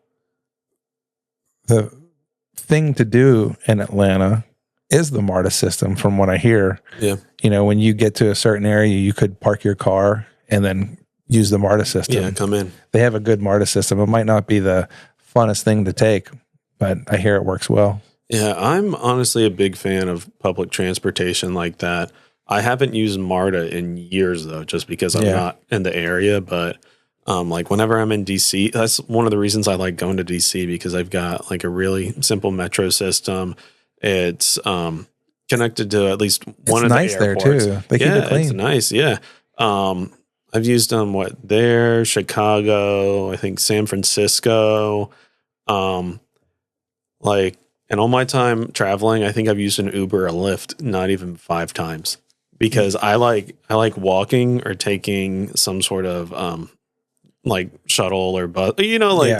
thing to do in Atlanta is the MARTA system, from what I hear. Yeah. You know, when you get to a certain area, you could park your car and then use the MARTA system. Yeah, come in. They have a good MARTA system. It might not be the funnest thing to take, but I hear it works well. Yeah, I'm honestly a big fan of public transportation like that. I haven't used MARTA in years, though, just because I'm not in the area. But like whenever I'm in DC, that's one of the reasons I like going to DC, because I've got like a really simple metro system. It's connected to at least one of the airports. It's nice there too. They keep it clean. It's nice. Yeah. I've used them there, Chicago, I think San Francisco. Like, and all my time traveling, I think I've used an Uber or Lyft not even 5 times. because I like walking or taking some sort of like shuttle or bus,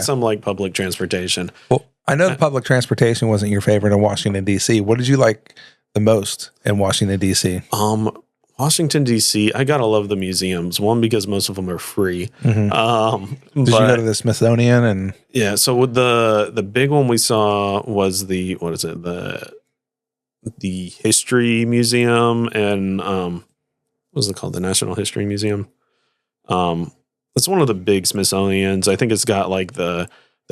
some like public transportation. Well, I know the public transportation wasn't your favorite in Washington, D.C. What did you like the most in Washington, D.C.? Washington, D.C., I gotta love the museums. One, because most of them are free. Mm-hmm. Did you go to the Smithsonian? And yeah, so with the big one we saw was the History Museum, and what was it called? The National History Museum. It's one of the big Smithsonians. I think it's got like the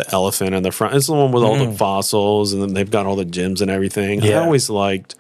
elephant in the front. It's the one with all the fossils, and then they've got all the gems and everything. Yeah. I always liked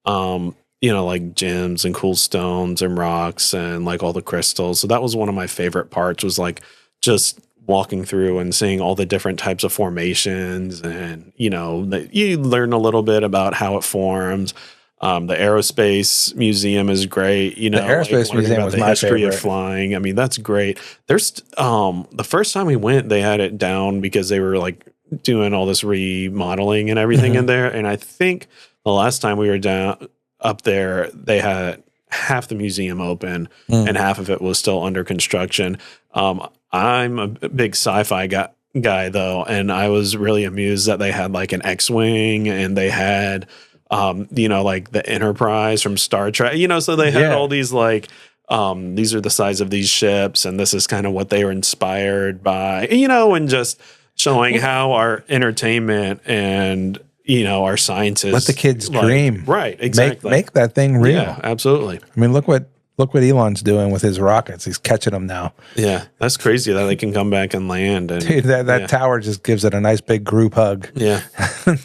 like gems and cool stones and rocks and like all the crystals. So that was one of my favorite parts, was like just walking through and seeing all the different types of formations, and that you learn a little bit about how it forms. The Aerospace Museum is great. The Aerospace Museum was the my history favorite. of flying. I mean, that's great. There's the first time we went, they had it down because they were like doing all this remodeling and everything in there. And I think the last time we were down up there, they had half the museum open and half of it was still under construction. I'm a big sci-fi guy though, and I was really amused that they had like an X-wing, and they had like the Enterprise from Star Trek, so they had all these like these are the size of these ships, and this is kind of what they were inspired by, and just showing how our entertainment and our scientists let the kids dream. Right, exactly. Make that thing real. Yeah, absolutely. I mean, look what Elon's doing with his rockets. He's catching them now. Yeah, that's crazy that they can come back and land. And dude, that tower just gives it a nice big group hug. Yeah,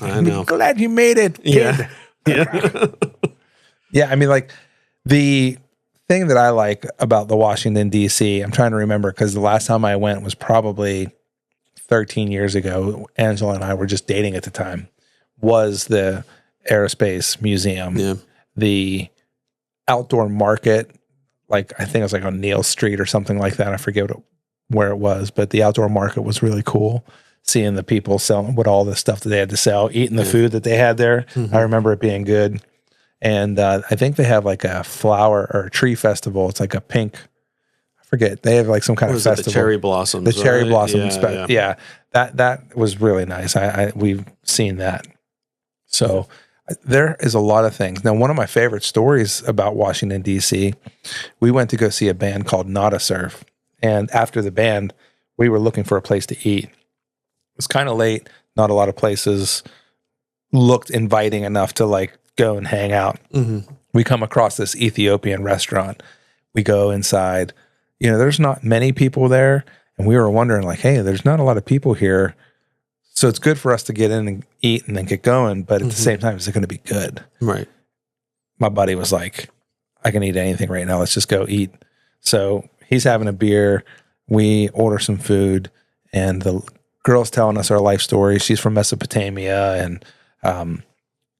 I know. Glad you made it, kid. Yeah. Yeah, I mean, like the thing that I like about the Washington, D.C., I'm trying to remember because the last time I went was probably 13 years ago. Angela and I were just dating at the time. Was the Aerospace Museum, the outdoor market, like I think it was like on Neal Street or something like that. I forget where it was, but the outdoor market was really cool. Seeing the people selling what all the stuff that they had to sell, eating the food that they had there. I remember it being good. And I think they have like a flower or a tree festival. It's like a pink, I forget. They have like some kind of festival. The cherry blossoms. The cherry blossoms. Yeah. That was really nice. We've seen that. So there is a lot of things. Now, one of my favorite stories about Washington, D.C., we went to go see a band called Nada Surf. And after the band, we were looking for a place to eat. It was kind of late. Not a lot of places looked inviting enough to like go and hang out. We come across this Ethiopian restaurant. We go inside. There's not many people there. And we were wondering like, hey, there's not a lot of people here. So it's good for us to get in and eat and then get going. But at the same time, is it going to be good? Right. My buddy was like, I can eat anything right now. Let's just go eat. So he's having a beer. We order some food. And the girl's telling us our life story. She's from Mesopotamia, and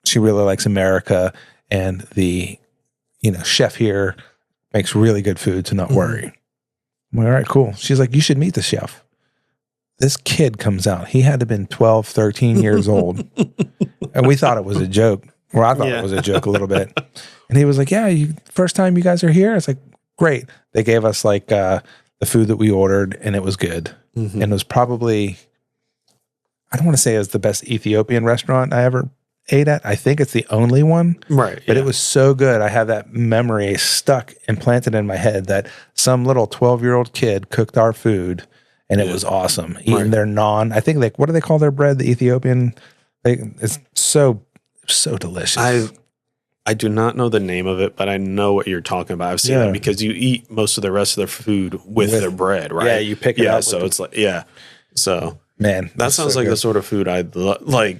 she really likes America. And the chef here makes really good food, so not worry. I'm like, all right, cool. She's like, you should meet the chef. This kid comes out. He had to have been 12, 13 years old. And we thought it was a joke. Or I thought it was a joke a little bit. And he was like, yeah, first time you guys are here? It's like, great. They gave us like the food that we ordered, and it was good. And it was probably, I don't want to say it was the best Ethiopian restaurant I ever ate at. I think it's the only one. Right. But it was so good. I have that memory stuck, implanted in my head that some little 12-year-old kid cooked our food. And it was awesome. Eating their naan. I think what do they call their bread? The Ethiopian. It's so delicious. I do not know the name of it, but I know what you're talking about. I've seen it because you eat most of the rest of their food with their bread, right? Yeah, you pick it up. So it's like So man, that sounds like the sort of food I'd like.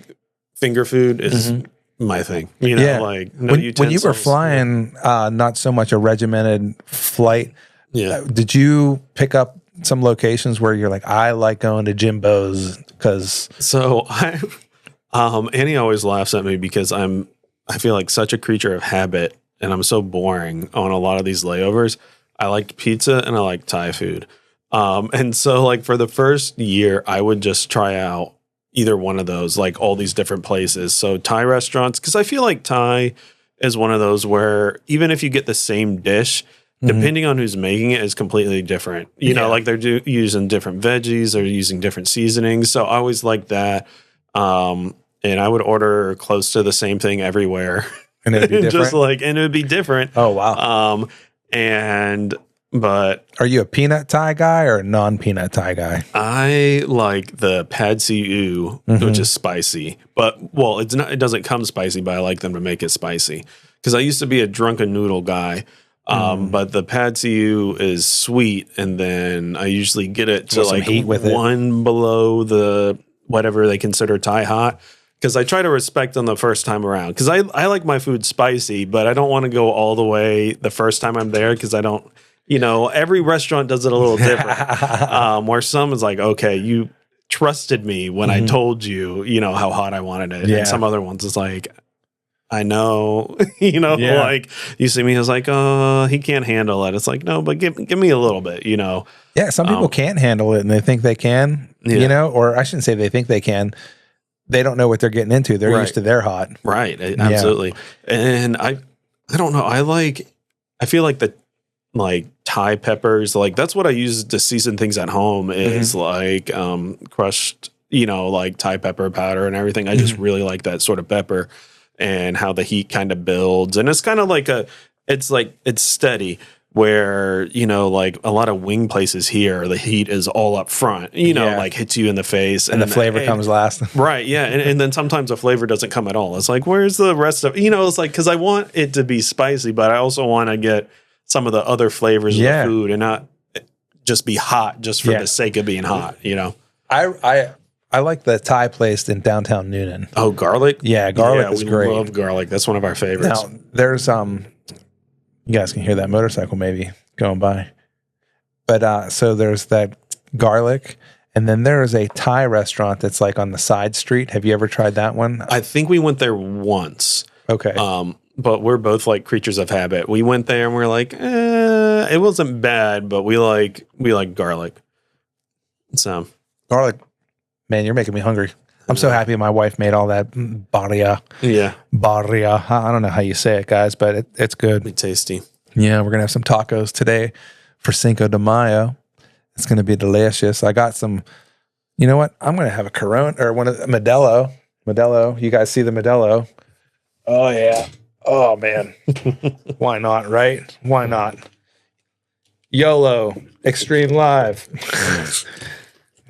Finger food is my thing. Like when you were flying, not so much a regimented flight. Yeah. Did you pick up some locations where you're like, I like going to Jimbo's because Annie always laughs at me because I feel like such a creature of habit, and I'm so boring on a lot of these layovers. I like pizza and I like Thai food. And so like for the first year, I would just try out either one of those, like all these different places. So Thai restaurants, because I feel like Thai is one of those where even if you get the same dish, depending on who's making it is completely different. You know, like they're using different veggies, they're using different seasonings. So I always like that. And I would order close to the same thing everywhere. And it'd be different. And it would be different. Oh, wow. But are you a peanut Thai guy or a non-peanut Thai guy? I like the pad see ew, which is spicy. But well, it's not. It doesn't come spicy, but I like them to make it spicy because I used to be a drunken noodle guy. But the pad see ew is sweet, and then I usually get it to like heat with one below the whatever they consider Thai hot. Because I try to respect them the first time around. Because I like my food spicy, but I don't want to go all the way the first time I'm there because I don't, you know, every restaurant does it a little different. Where some is like, okay, you trusted me when I told you, you know, how hot I wanted it. Yeah. And some other ones is like, I know, you know, like you see me, I was like, oh, he can't handle it. It's like, no, but give me a little bit, you know. Yeah, some people can't handle it and they think they can, you know, or I shouldn't say they think they can. They don't know what they're getting into. They're used to their hot. Right. Absolutely. Yeah. And I don't know. I feel like the like Thai peppers, like that's what I use to season things at home is like crushed, you know, like Thai pepper powder and everything. I just really like that sort of pepper and how the heat kind of builds. And it's kind of like it's steady. Where, you know, like a lot of wing places here, the heat is all up front, you know, like hits you in the face. And the flavor comes last. Right, yeah. And then sometimes the flavor doesn't come at all. It's like, where's the rest of, you know, it's like, because I want it to be spicy, but I also want to get some of the other flavors of the food and not just be hot just for the sake of being hot, you know? I like the Thai place in downtown Noonan. Oh, garlic? Yeah, garlic is great. We love garlic. That's one of our favorites. Now, there's, you guys can hear that motorcycle maybe going by. But so there's that garlic, and then there is a Thai restaurant that's like on the side street. Have you ever tried that one? I think we went there once. Okay. But we're both like creatures of habit. We went there and we're like, it wasn't bad, but we like garlic. So garlic, man, you're making me hungry. I'm so happy my wife made all that barria. Yeah. Barria. I don't know how you say it, guys, but it's good. Be tasty. Yeah, we're going to have some tacos today for Cinco de Mayo. It's going to be delicious. I got some, you know what? I'm going to have a Corona or one of the Modelo. Modelo. You guys see the Modelo? Oh, yeah. Oh, man. Why not, right? Why not? YOLO. Extreme Live.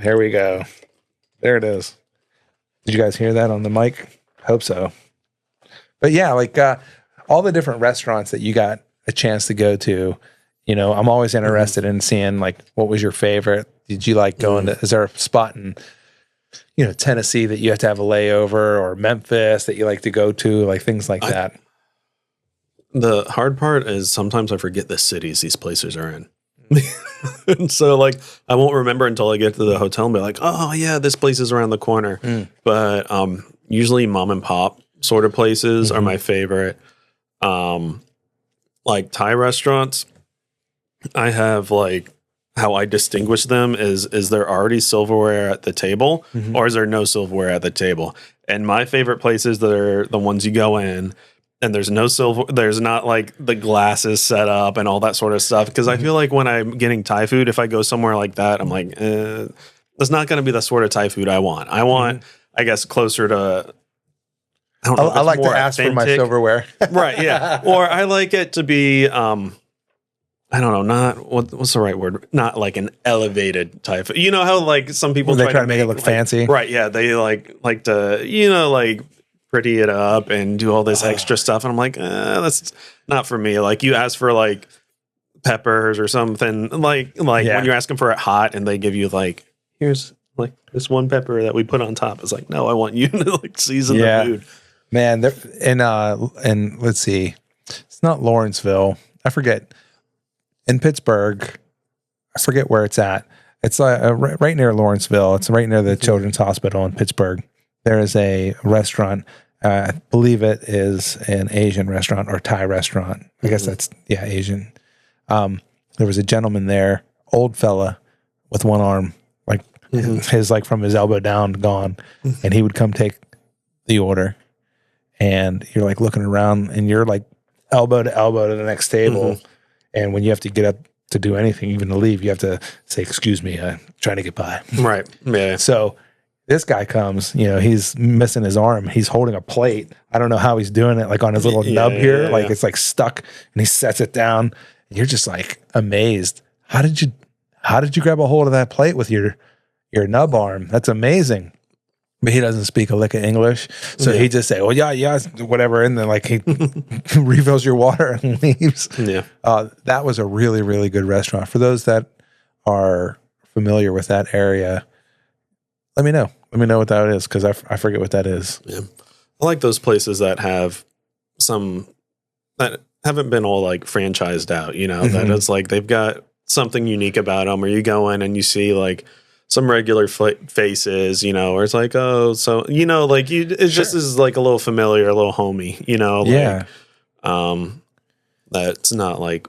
Here we go. There it is. Did you guys hear that on the mic? Hope so. But yeah, like all the different restaurants that you got a chance to go to, you know, I'm always interested in seeing like what was your favorite? Did you like going to, is there a spot in, you know, Tennessee that you have to have a layover or Memphis that you like to go to, like things like that? The hard part is sometimes I forget the cities these places are in. And so like I won't remember until I get to the hotel and be like, oh yeah, this place is around the corner. But usually mom and pop sort of places are my favorite. Like Thai restaurants, I have like how I distinguish them is there already silverware at the table or is there no silverware at the table? And my favorite places that are the ones you go in and there's no silver, there's not like the glasses set up and all that sort of stuff. Because I feel like when I'm getting Thai food, if I go somewhere like that, I'm like, it's not going to be the sort of Thai food I want. I want, I guess, closer to, I don't know. I like to ask for my silverware. Right, yeah. Or I like it to be, I don't know, not, what's the right word? Not like an elevated Thai food. You know how like some people try to make it look like, fancy? Right, yeah. They like to, you know, like, pretty it up and do all this extra stuff. And I'm like, that's not for me. Like you ask for like peppers or something like when you're asking for it hot and they give you like, here's like this one pepper that we put on top. It's like, no, I want you to like season the food. Man, and let's see, it's not Lawrenceville. I forget. In Pittsburgh, I forget where it's at. It's right near Lawrenceville. It's right near the Children's Hospital in Pittsburgh. There is a restaurant. I believe it is an Asian restaurant or Thai restaurant. I guess that's, Asian. There was a gentleman there, old fella with one arm, like his like from his elbow down gone. And he would come take the order. and you're like looking around, and you're like elbow to elbow to the next table. And when you have to get up to do anything, even to leave, you have to say, "Excuse me, trying to get by." Right. Yeah. So this guy comes, he's missing his arm. He's holding a plate. I don't know how he's doing it, like on his little nub here. Like it's like stuck, and he sets it down. And you're just like amazed. How did you grab a hold of that plate with your nub arm? That's amazing. But he doesn't speak a lick of English. So he just say, "Well, yeah, whatever." And then like he refills your water and leaves. Yeah. That was a really, really good restaurant. For those that are familiar with that area, let me know. Let me know what that is, because I forget what that is. Yeah. I like those places that have some that haven't been all like franchised out, that it's like they've got something unique about them, or you go in and you see like some regular faces, or it's like, oh, so, like it just is like a little familiar, a little homey, that's not like,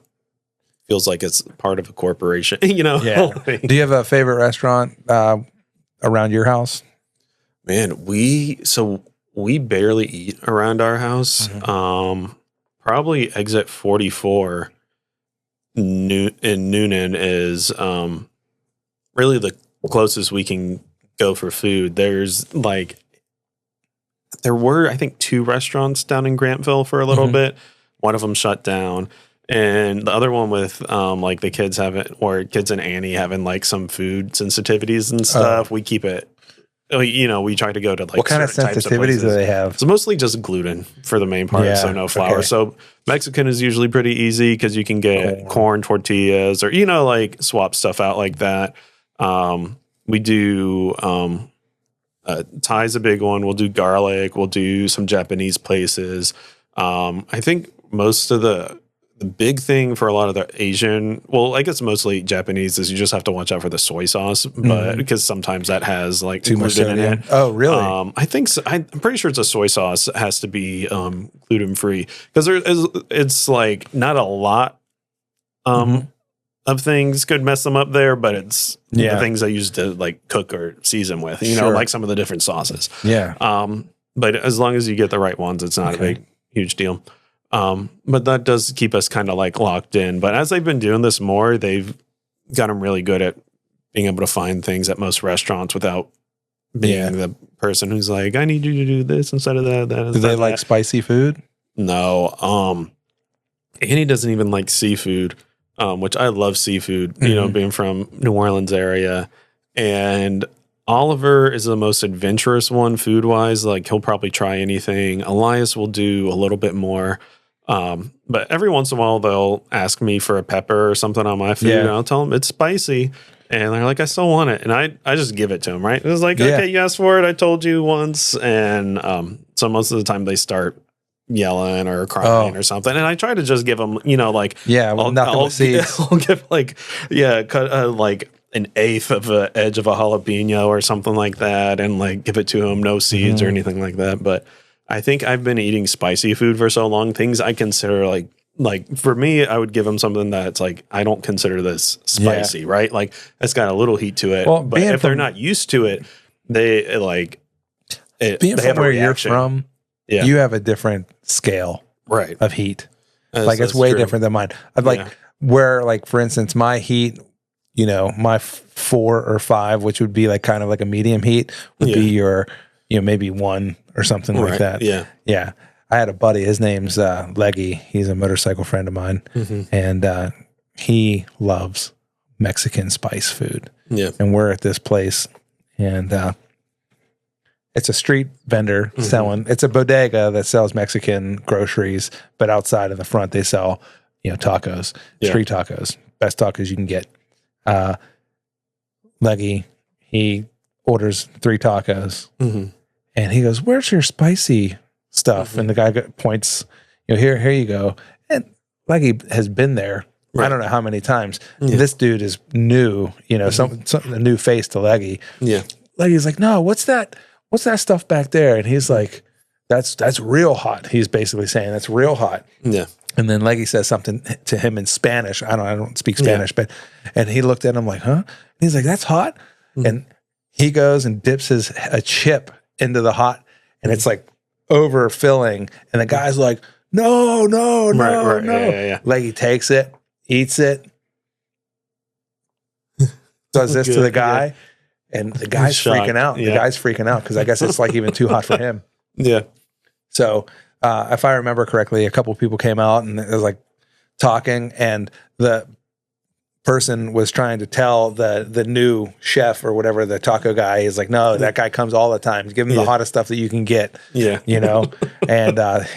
feels like it's part of a corporation, Yeah. Do you have a favorite restaurant around your house? Man, we barely eat around our house. Probably exit 44 in Noonan is really the closest we can go for food. There were, I think, 2 restaurants down in Grantville for a little bit. One of them shut down. And the other one with like the kids and Annie having like some food sensitivities and stuff, we keep it. We try to go to like what kind of sensitivities do they have? It's mostly just gluten for the main part, so no flour. Okay. So Mexican is usually pretty easy because you can get corn tortillas or like swap stuff out like that. We do Thai's a big one. We'll do garlic. We'll do some Japanese places. I think most of the big thing for a lot of the Asian, well, I guess mostly Japanese, is you just have to watch out for the soy sauce, but because sometimes that has like too much gluten in it. Oh, really? I think so. I'm pretty sure it's a soy sauce. It has to be gluten free, because it's like not a lot of things could mess them up there, but it's the things I use to like cook or season with. Like some of the different sauces. Yeah. But as long as you get the right ones, it's not a big huge deal. But that does keep us kind of like locked in. But as they've been doing this more, they've gotten really good at being able to find things at most restaurants without being the person who's like, I need you to do this instead of that. Do they like spicy food? No. Annie doesn't even like seafood, which I love seafood, being from New Orleans area. And Oliver is the most adventurous one food wise. Like he'll probably try anything. Elias will do a little bit more. But every once in a while they'll ask me for a pepper or something on my food, and I'll tell them it's spicy. And they're like, I still want it. And I just give it to them, right? It was like, okay, you asked for it. I told you once. And so most of the time they start yelling or crying or something. And I try to just give them, like, I'll give like, cut like an eighth of an edge of a jalapeno or something like that, and like give it to them, no seeds or anything like that. But I think I've been eating spicy food for so long, things I consider like for me, I would give them something that's like, I don't consider this spicy, right? Like it's got a little heat to it, well, but if they're not used to it, they like it. Being from where you're from, you have a different scale of heat. Like it's way different than mine. I'd like where, like, for instance, my heat, my 4 or 5, which would be like kind of like a medium heat, would be your, maybe 1 or something like that. Yeah. I had a buddy, his name's Leggy. He's a motorcycle friend of mine. And he loves Mexican spice food. Yeah. And we're at this place, and it's a street vendor selling, it's a bodega that sells Mexican groceries, but outside in the front, they sell, tacos, street tacos, best tacos you can get. Leggy, he orders 3 tacos, and he goes, "Where's your spicy stuff?" And the guy points, here you go. And Leggy has been there. I don't know how many times. This dude is new, a new face to Leggy. Yeah. Leggy's like, "No, what's that stuff back there?" And he's like, that's real hot. He's basically saying that's real hot. Yeah. And then Leggy says something to him in Spanish. I don't speak Spanish, and he looked at him like, "Huh?" And he's like, "That's hot." And he goes and dips a chip into the hot, and it's like overfilling, and the guy's like, no, no, no, Right, no. yeah. Like he takes it, eats it, does this to Good, the guy, and the guy's Shocked, freaking out. yeah. The guy's freaking out because I guess it's like even too hot for him. Yeah. So if I remember correctly, a couple of people came out and it was like talking, and the person was trying to tell the new chef or whatever, the taco guy, is like, no, that guy comes all the time. Give him the hottest stuff that you can get. Yeah. You know? And that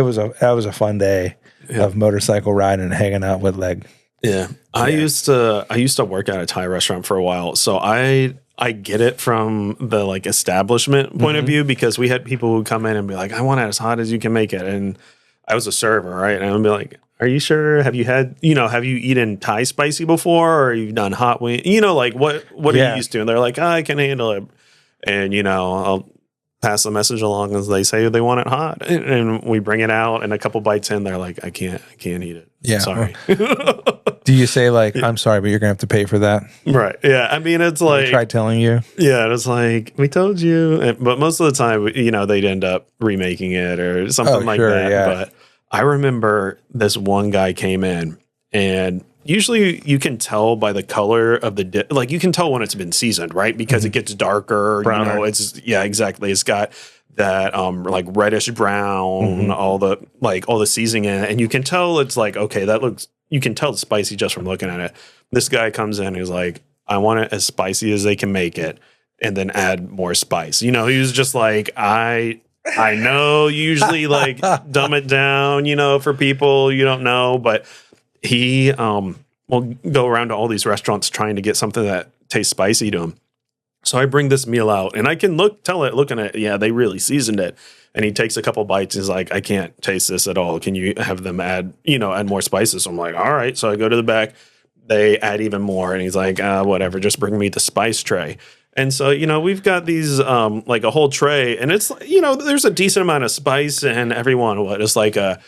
was a fun day of motorcycle riding and hanging out with Leg. Yeah. I used to work at a Thai restaurant for a while. So I get it from the like establishment point of view, because we had people who come in and be like, I want it as hot as you can make it. And I was a server, right? And I'd be like, are you sure? Have you had, have you eaten Thai spicy before, or you've done hot wing? Like what are you used to? And they're like, I can handle it. And, I'll pass the message along as they say they want it hot. And we bring it out, and a couple bites in, they're like, I can't eat it. Yeah. Sorry. Do you say like, I'm sorry, but you're going to have to pay for that? Right. Yeah. I mean, it's like, I tried telling you. Yeah. It's like, we told you. But most of the time, they'd end up remaking it or something like that. Yeah. But I remember this one guy came in, and usually you can tell by the color of the like you can tell when it's been seasoned, right? Because it gets darker, browner. Exactly. It's got that like reddish brown, all the seasoning in it, and you can tell it's like, okay, you can tell it's spicy just from looking at it. This guy comes in, he's like, I want it as spicy as they can make it, and then add more spice. He was just like, I know you usually like dumb it down, for people you don't know, but he will go around to all these restaurants trying to get something that tastes spicy to him. So I bring this meal out, and I can looking at it, yeah, they really seasoned it. And he takes a couple bites. And he's like, I can't taste this at all. Can you have them add more spices? So I'm like, all right. So I go to the back. They add even more. And he's like, whatever, just bring me the spice tray. And so, we've got these, like a whole tray, and it's, there's a decent amount of spice in every one. It's like a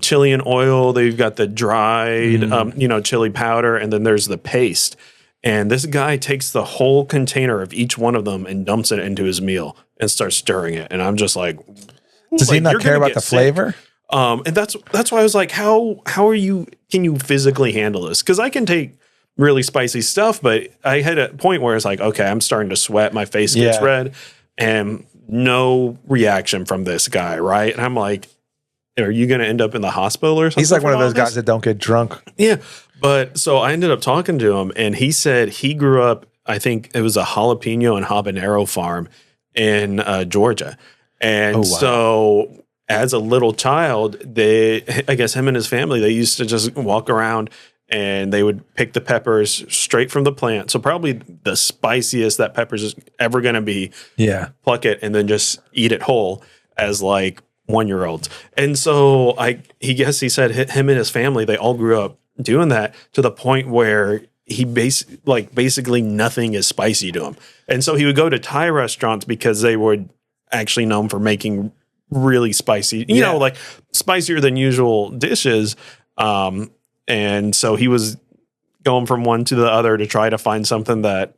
chili and oil. They've got the dried, chili powder, and then there's the paste. And this guy takes the whole container of each one of them and dumps it into his meal and starts stirring it. And I'm just like, does he not care about the flavor? And that's why I was like, how can you physically handle this? Because I can take really spicy stuff, but I had a point where it's like, okay, I'm starting to sweat, my face gets red, and no reaction from this guy, right? And I'm like, are you going to end up in the hospital or something? He's like one of those guys that don't get drunk. Yeah. But so I ended up talking to him, and he said he grew up, I think it was a jalapeno and habanero farm in Georgia. And so as a little child, I guess him and his family, they used to just walk around and they would pick the peppers straight from the plant. So probably the spiciest that peppers is ever going to be. Yeah. Pluck it and then just eat it whole as like 1-year-olds. And so he said him and his family, they all grew up doing that to the point where he basically nothing is spicy to him. And so he would go to Thai restaurants because they were actually known for making really spicy, like spicier than usual dishes. And so he was going from one to the other to try to find something that,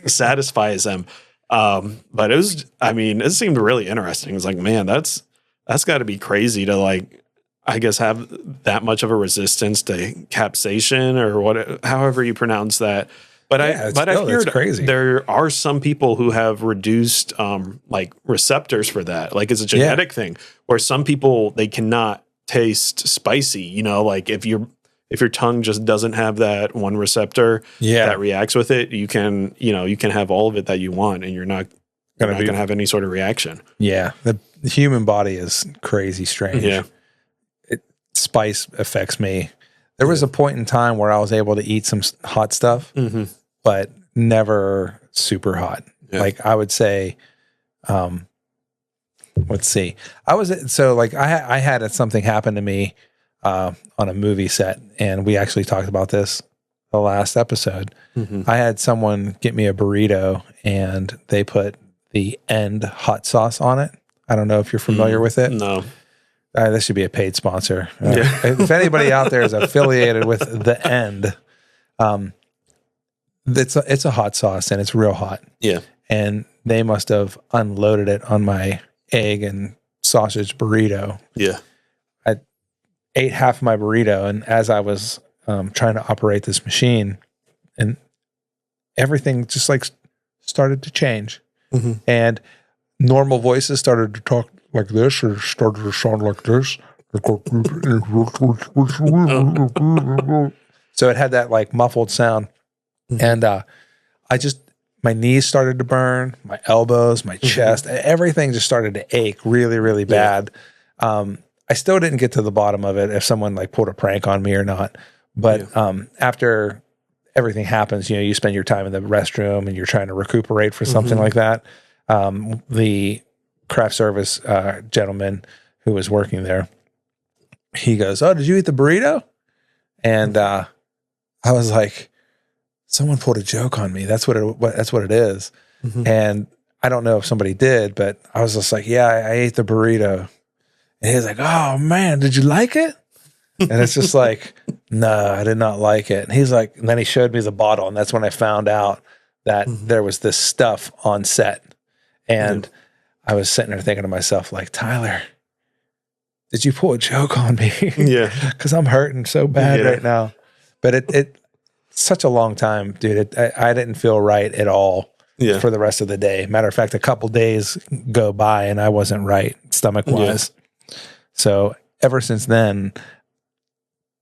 satisfies him. But it seemed really interesting. It's like, man, that's got to be crazy to like, I guess, have that much of a resistance to capsaicin or however you pronounce that. But I heard crazy. There are some people who have reduced like receptors for that. Like it's a genetic thing where some people, they cannot taste spicy, like if your tongue just doesn't have that one receptor that reacts with it, you can have all of it that you want and you're not going to have any sort of reaction. Yeah. The human body is crazy strange. Yeah. Spice affects me. There was a point in time where I was able to eat some hot stuff, but never super hot. Yeah. Like I would say, let's see. I had something happen to me on a movie set, and we actually talked about this the last episode. I had someone get me a burrito, and they put the End hot sauce on it. I don't know if you're familiar with it. No. This should be a paid sponsor. If anybody out there is affiliated with the End, it's a hot sauce and it's real hot. Yeah. And they must have unloaded it on my egg and sausage burrito. Yeah. I ate half of my burrito, and as I was trying to operate this machine, and everything just like started to change, and normal voices started to talk like this, or started to sound like this. So it had that like muffled sound, and my knees started to burn, my elbows, my chest, everything just started to ache really, really bad. I still didn't get to the bottom of it if someone like pulled a prank on me or not. But after everything happens, you spend your time in the restroom and you're trying to recuperate for something like that. The craft service gentleman who was working there, he goes, "Oh, did you eat the burrito?" And I was like, someone pulled a joke on me. That's what it is. And I don't know if somebody did, but I was just like, yeah, I ate the burrito. And he's like, "Oh man, did you like it?" And it's just like, no, I did not like it. And he's like, and then he showed me the bottle. And that's when I found out that there was this stuff on set. And I was sitting there thinking to myself, like, Tyler, did you pull a joke on me? Yeah. Because I'm hurting so bad right now. But it such a long time, dude. I didn't feel right at all for the rest of the day. Matter of fact, a couple days go by and I wasn't right stomach wise. So ever since then,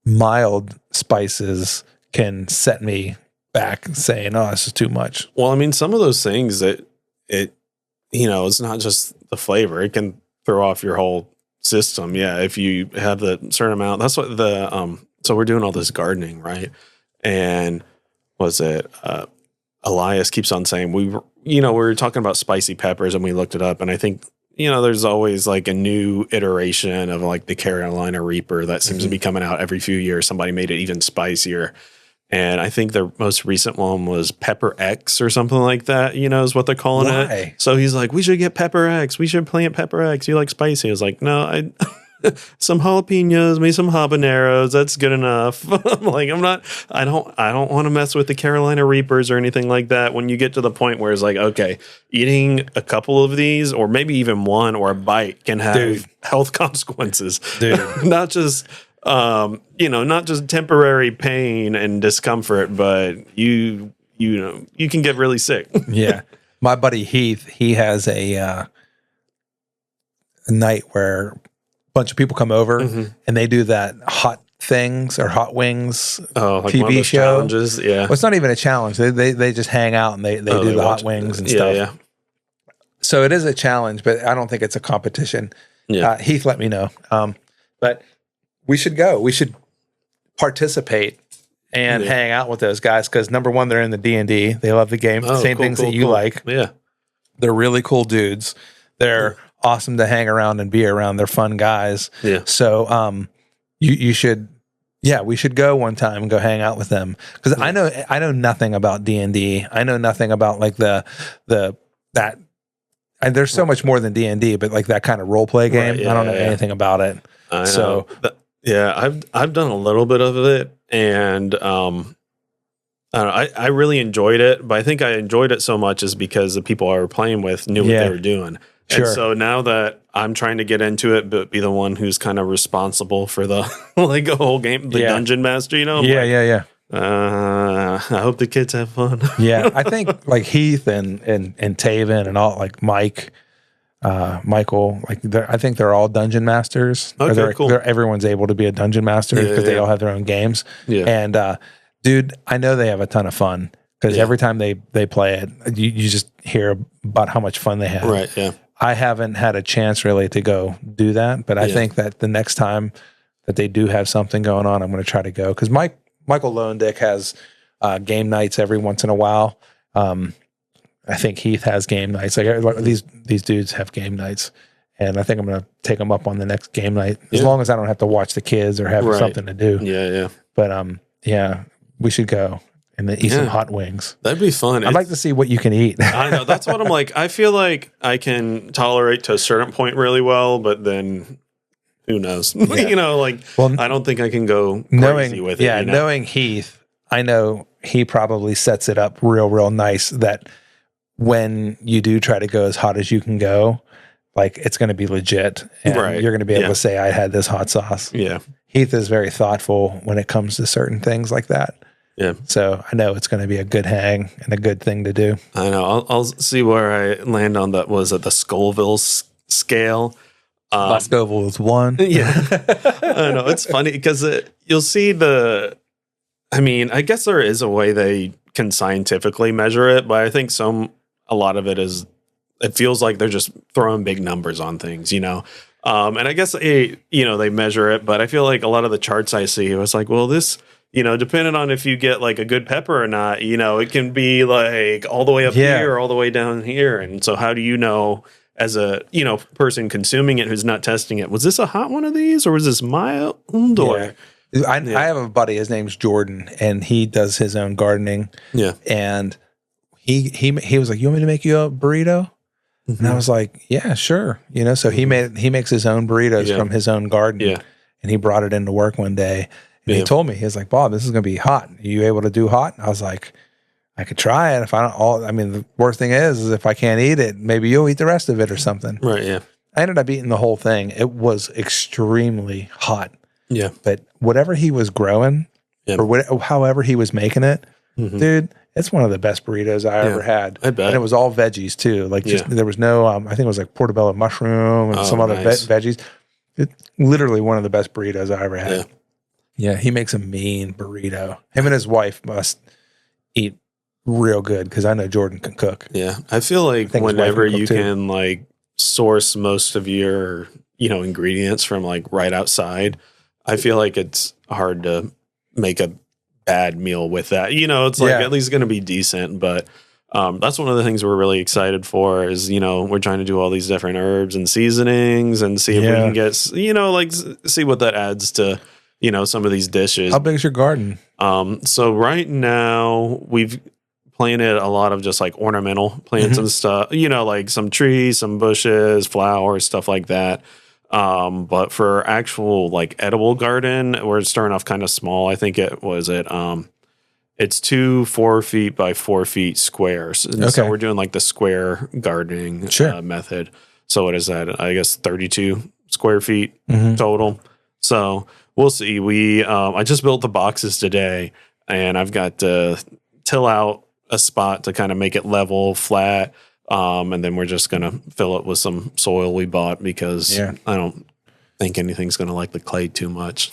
mild spices can set me back saying, "Oh, this is too much." Well, I mean, some of those things that it's not just the flavor; it can throw off your whole system. Yeah, if you have the certain amount, that's what so we're doing all this gardening, right? And was it Elias keeps on saying we were talking about spicy peppers, and we looked it up, and I think there's always like a new iteration of like the Carolina Reaper that seems to be coming out every few years. Somebody made it even spicier. And I think the most recent one was Pepper X or something like that, is what they're calling it. So he's like, we should get Pepper X. We should plant Pepper X. You like spicy? I was like, no, some jalapenos, maybe some habaneros. That's good enough. I'm like, I don't want to mess with the Carolina Reapers or anything like that. When you get to the point where it's like, okay, eating a couple of these or maybe even one or a bite can have health consequences. Not just, not just temporary pain and discomfort, but you can get really sick. Yeah. My buddy Heath, he has a night where bunch of people come over and they do that hot things or hot wings like TV show. Challenges. Yeah. Well, it's not even a challenge. They just hang out and they do the hot wings and stuff. Yeah. So it is a challenge, but I don't think it's a competition. Yeah. Heath let me know. But we should go. We should participate and hang out with those guys because number one, they're in the D&D. They love the game. Same things that you like. Yeah. They're really cool dudes. They're awesome to hang around and be around. They're fun guys. Yeah. So you should we should go one time and go hang out with them because I know nothing about D&D. I know nothing about like that and there's so much more than D&D, but like that kind of role play game. I don't know anything about it. So I've done a little bit of it and I don't know, I really enjoyed it, but I think I enjoyed it so much is because the people I were playing with knew what they were doing. Sure. And so now that I'm trying to get into it, but be the one who's kind of responsible for the like a whole game, the dungeon master, I hope the kids have fun. I think like Heath and Taven and all like Mike, Michael, like I think they're all dungeon masters. Okay, cool. Everyone's able to be a dungeon master because they all have their own games. Yeah. And dude, I know they have a ton of fun because every time they play it, you just hear about how much fun they have. Right. Yeah. I haven't had a chance really to go do that, but I think that the next time that they do have something going on, I'm going to try to go because Michael Lonedick has game nights every once in a while. I think Heath has game nights. Like these dudes have game nights, and I think I'm going to take them up on the next game night as long as I don't have to watch the kids or have something to do. Yeah. But we should go and then eat some hot wings. That'd be fun. I'd like to see what you can eat. I know. That's what I'm like. I feel like I can tolerate to a certain point really well, but then who knows? I don't think I can go crazy with it. Yeah, knowing Heath, I know he probably sets it up real nice that when you do try to go as hot as you can go, like it's going to be legit, and Right. you're going to be able Yeah. to say I had this hot sauce. Yeah. Heath is very thoughtful when it comes to certain things like that. Yeah. So I know it's going to be a good hang and a good thing to do. I know. I'll see where I land on that. Was at the Scoville scale. Scoville was 1. Yeah. I know. It's funny because you'll see I mean, I guess there is a way they can scientifically measure it, but I think a lot of it is, it feels like they're just throwing big numbers on things, you know? And I guess, they measure it, but I feel like a lot of the charts I see, it was like, well, this, depending on if you get like a good pepper or not, it can be like all the way up here or all the way down here. And so how do you know, as a, person consuming it who's not testing it, was this a hot one of these or was this mild? Or, I have a buddy, his name's Jordan, and he does his own gardening. Yeah. And he was like, "You want me to make you a burrito?" Mm-hmm. And I was like, "Yeah, sure." So he makes his own burritos from his own garden. Yeah. And he brought it into work one day, and he told me, he was like, "Bob, this is going to be hot. Are you able to do hot?" And I was like, "I could try it. If I don't, the worst thing is if I can't eat it, maybe you'll eat the rest of it or something." Right. Yeah. I ended up eating the whole thing. It was extremely hot. Yeah. But whatever he was growing or however he was making it, dude, it's one of the best burritos I ever had. I bet. And it was all veggies too. Like there was no, I think it was like portobello mushroom and some other veggies. Literally one of the best burritos I ever had. Yeah. He makes a mean burrito. Him and his wife must eat real good because I know Jordan can cook. Yeah. I feel like whenever you can like source most of your, ingredients from like right outside, I feel like it's hard to make a bad meal with that. It's like at least going to be decent, but that's one of the things we're really excited for is, we're trying to do all these different herbs and seasonings and see if we can get, see what that adds to, some of these dishes. How big is your garden? So right now we've planted a lot of just like ornamental plants and stuff, like some trees, some bushes, flowers, stuff like that. But for actual like edible garden, we're starting off kind of small. I think it's 2 4 feet by 4 feet squares. And so we're doing like the square gardening method. So what is that? I guess 32 square feet total. So we'll see. I just built the boxes today and I've got to till out a spot to kind of make it level, flat. And then we're just going to fill it with some soil we bought because I don't think anything's going to like the clay too much.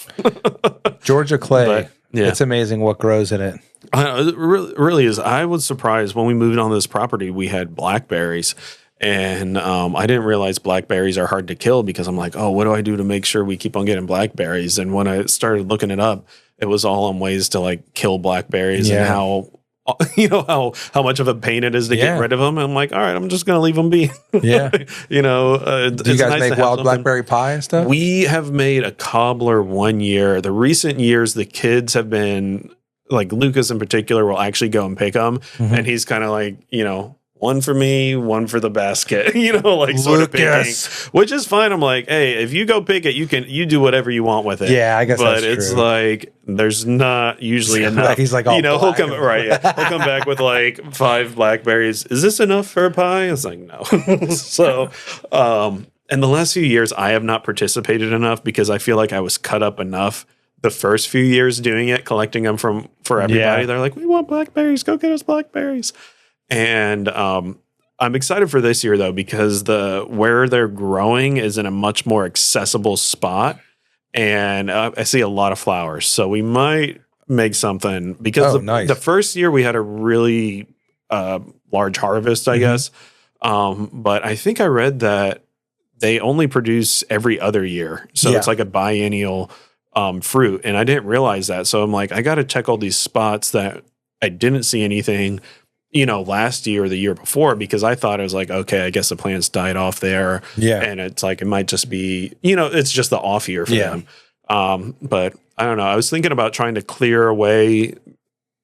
Georgia clay. It's amazing what grows in it. It really is. I was surprised when we moved on this property, we had blackberries. And I didn't realize blackberries are hard to kill because I'm like, oh, what do I do to make sure we keep on getting blackberries? And when I started looking it up, it was all on ways to like kill blackberries and how much of a pain it is to get rid of them. And I'm like, all right, I'm just going to leave them be. Yeah. Do you guys make wild blackberry pie and stuff? We have made a cobbler one year. The recent years, the kids have been like Lucas in particular will actually go and pick them. And he's kind of like, one for me, one for the basket, sort of picking, which is fine. I'm like, hey, if you go pick it, you do whatever you want with it. Yeah, I guess but that's it's true. like there's not usually enough. He's like, he'll come he'll come back with like 5 blackberries. Is this enough for a pie? I was like, no. So, and the last few years, I have not participated enough because I feel like I was cut up enough the first few years doing it, collecting them for everybody. Yeah. They're like, we want blackberries. Go get us blackberries. And I'm excited for this year though because where they're growing is in a much more accessible spot, and I see a lot of flowers. So we might make something because the first year we had a really large harvest, I guess. But I think I read that they only produce every other year, so it's like a biennial fruit, and I didn't realize that. So I'm like, I got to check all these spots that I didn't see anything. Last year or the year before, because I thought it was like, okay, I guess the plants died off there. Yeah. And it's like, it might just be, it's just the off year for them. But I don't know. I was thinking about trying to clear away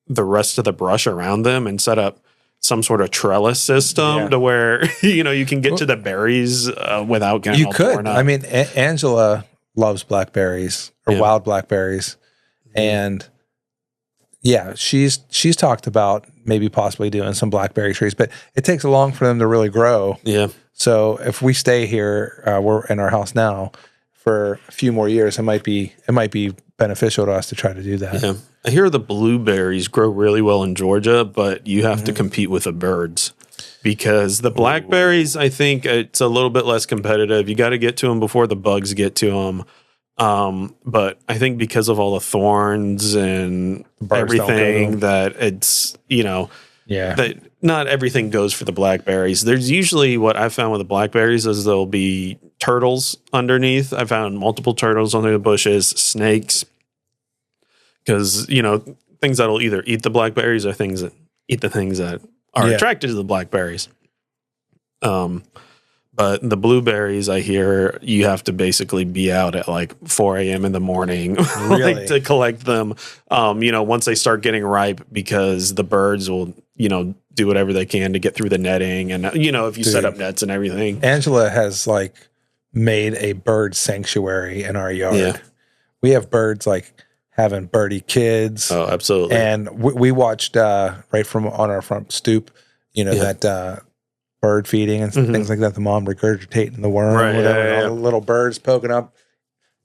the rest of the brush around them and set up some sort of trellis system to where, you can get to the berries without getting all torn up. I mean, Angela loves blackberries or wild blackberries. And she's talked about maybe possibly doing some blackberry trees, but it takes long for them to really grow. Yeah. So if we stay here, we're in our house now for a few more years. It might be beneficial to us to try to do that. Yeah. I hear the blueberries grow really well in Georgia, but you have to compete with the birds because the blackberries, I think it's a little bit less competitive. You got to get to them before the bugs get to them. But I think because of all the thorns and everything that it's, that not everything goes for the blackberries. There's usually what I found with the blackberries is there'll be turtles underneath. I found multiple turtles under the bushes, snakes, because, things that'll either eat the blackberries or things that eat the things that are attracted to the blackberries. But the blueberries, I hear you have to basically be out at like 4 a.m. in the morning to collect them, once they start getting ripe, because the birds will, do whatever they can to get through the netting. And, if you set up nets and everything. Angela has made a bird sanctuary in our yard. Yeah. We have birds having birdie kids. Oh, absolutely. And we watched right from on our front stoop, that bird feeding and things like that. The mom regurgitating the worm, all the little birds poking up.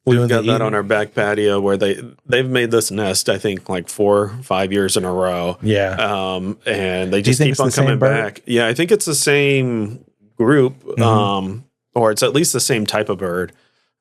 We've got that on our back patio where they've made this nest, I think, 4 or 5 years in a row. Yeah. And they just keep on coming back. Yeah, I think it's the same group, or it's at least the same type of bird.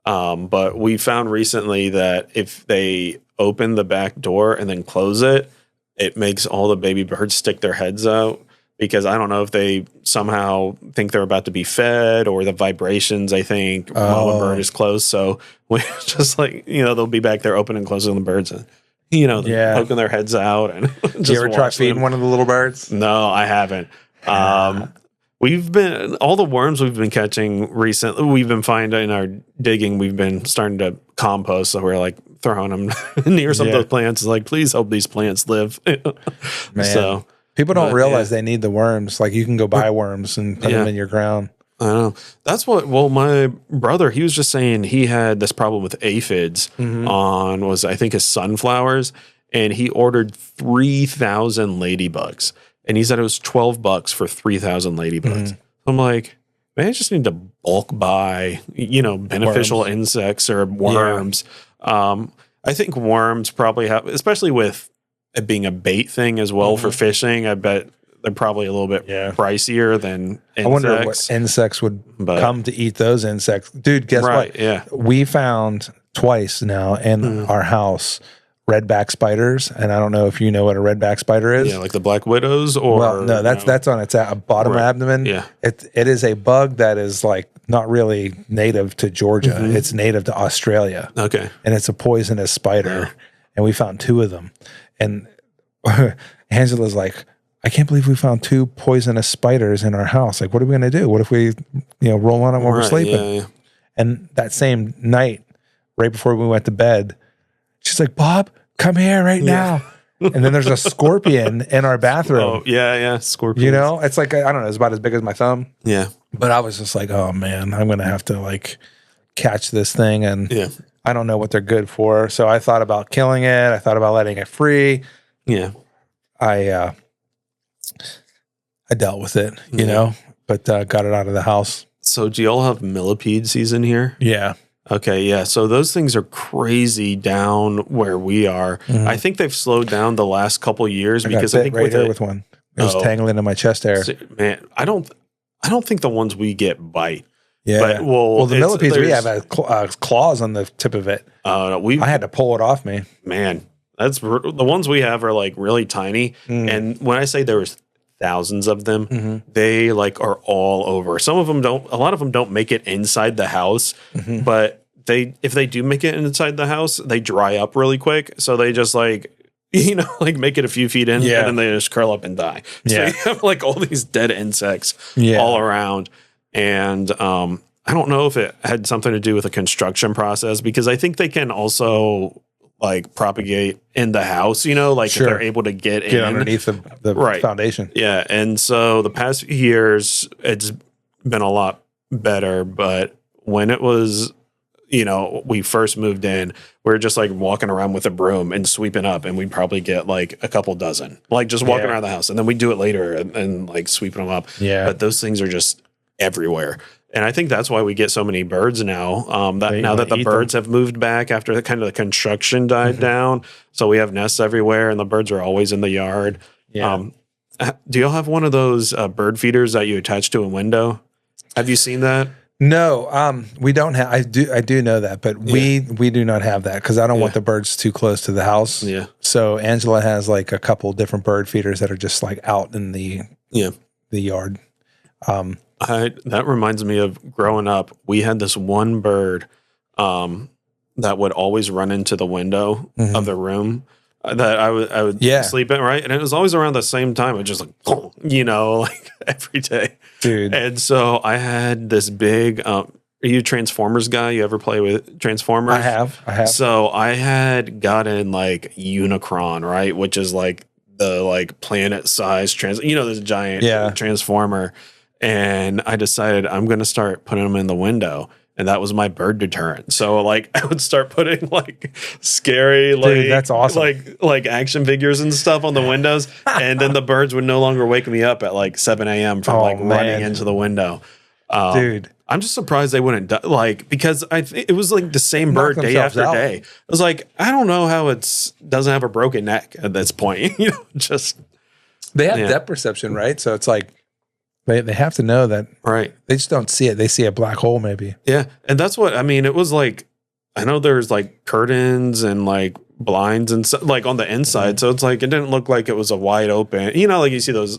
But we found recently that if they open the back door and then close it, it makes all the baby birds stick their heads out. Because I don't know if they somehow think they're about to be fed or the vibrations, I think, while the bird is closed. So we just they'll be back there opening and closing the birds and, poking their heads out. And just you ever try feeding one of the little birds? No, I haven't. We've been, all the worms we've been catching recently, we've been finding in our digging, we've been starting to compost. So we're throwing them near some of those plants. It's please help these plants live. Man. So. People don't realize they need the worms. You can go buy worms and put them in your ground. I know. That's my brother, he was just saying he had this problem with aphids on, I think his sunflowers, and he ordered 3,000 ladybugs. And he said it was $12 for 3,000 ladybugs. I'm like, man, I just need to bulk buy, beneficial insects or worms. Yeah. I think worms probably have, especially with it being a bait thing as well for fishing, I bet they're probably a little bit pricier than insects. I wonder what insects would come to eat those insects. Dude, guess what? Yeah. We found twice now in our house redback spiders, and I don't know if you know what a redback spider is. Yeah, like the black widows, or well, no, that's on its bottom abdomen. Yeah, it is a bug that is not really native to Georgia. It's native to Australia. Okay, and it's a poisonous spider, and we found 2 of them. And Angela's like, I can't believe we found 2 poisonous spiders in our house. What are we going to do? What if we, roll on them while we're sleeping? Yeah. And that same night, right before we went to bed, she's like, Bob, come here right now. And then there's a scorpion in our bathroom. Oh, yeah, scorpion. It's I don't know, it's about as big as my thumb. Yeah. But I was just oh man, I'm going to have to catch this thing. And I don't know what they're good for. So I thought about killing it. I thought about letting it free. Yeah. I dealt with it, but got it out of the house. So do y'all have millipede season here? Yeah. Okay, yeah. So those things are crazy down where we are. I think they've slowed down the last couple years because I think right here with one. It was tangling in my chest hair. Man, I don't think the ones we get bite. Yeah. But, well, the millipedes we have claws on the tip of it. I had to pull it off me. Man, the ones we have are really tiny. And when I say there was thousands of them, they are all over. Some of them don't. A lot of them don't make it inside the house, but if they do make it inside the house, they dry up really quick. So they just make it a few feet in, and then they just curl up and die. So you have all these dead insects all around. And I don't know if it had something to do with the construction process, because I think they can also propagate in the house, if they're able to get in underneath the foundation. Yeah. And so the past few years, it's been a lot better. But when it was, we first moved in, we were just walking around with a broom and sweeping up, and we'd probably get a couple dozen, just walking around the house. And then we'd do it later and sweeping them up. Yeah. But those things are just everywhere. And I think that's why we get so many birds now. Now that the birds have moved back after the kind of the construction died down, so we have nests everywhere, and the birds are always in the yard. Yeah. Do y'all have one of those bird feeders that you attach to a window? Have you seen that? No, we don't have. I do know that, but we do not have that because I don't want the birds too close to the house. Yeah. So Angela has like a couple different bird feeders that are just like out in the yard. That reminds me of growing up. We had this one bird that would always run into the window of the room that I would sleep in, right? And it was always around the same time. It was just like, like every day. Dude. And so I had this big, are you a Transformers guy? You ever play with Transformers? I have. So I had gotten like Unicron, right? Which is like the like planet size this giant Transformer. And I decided I'm going to start putting them in the window. And that was my bird deterrent. So like I would start putting like scary, like, dude, that's awesome. like action figures and stuff on the windows. And then the birds would no longer wake me up at like 7 a.m. from running into the window. Dude. I'm just surprised they wouldn't because it was like the same bird day after day. I was like, I don't know how doesn't have a broken neck at this point. They have depth perception, right? So it's like, they have to know that, right? They just don't see it. They see a black hole, maybe. Yeah, and that's what I mean. It was like, I know there's like curtains and like blinds and so, like on the inside, so it's like it didn't look like it was a wide open. Like you see those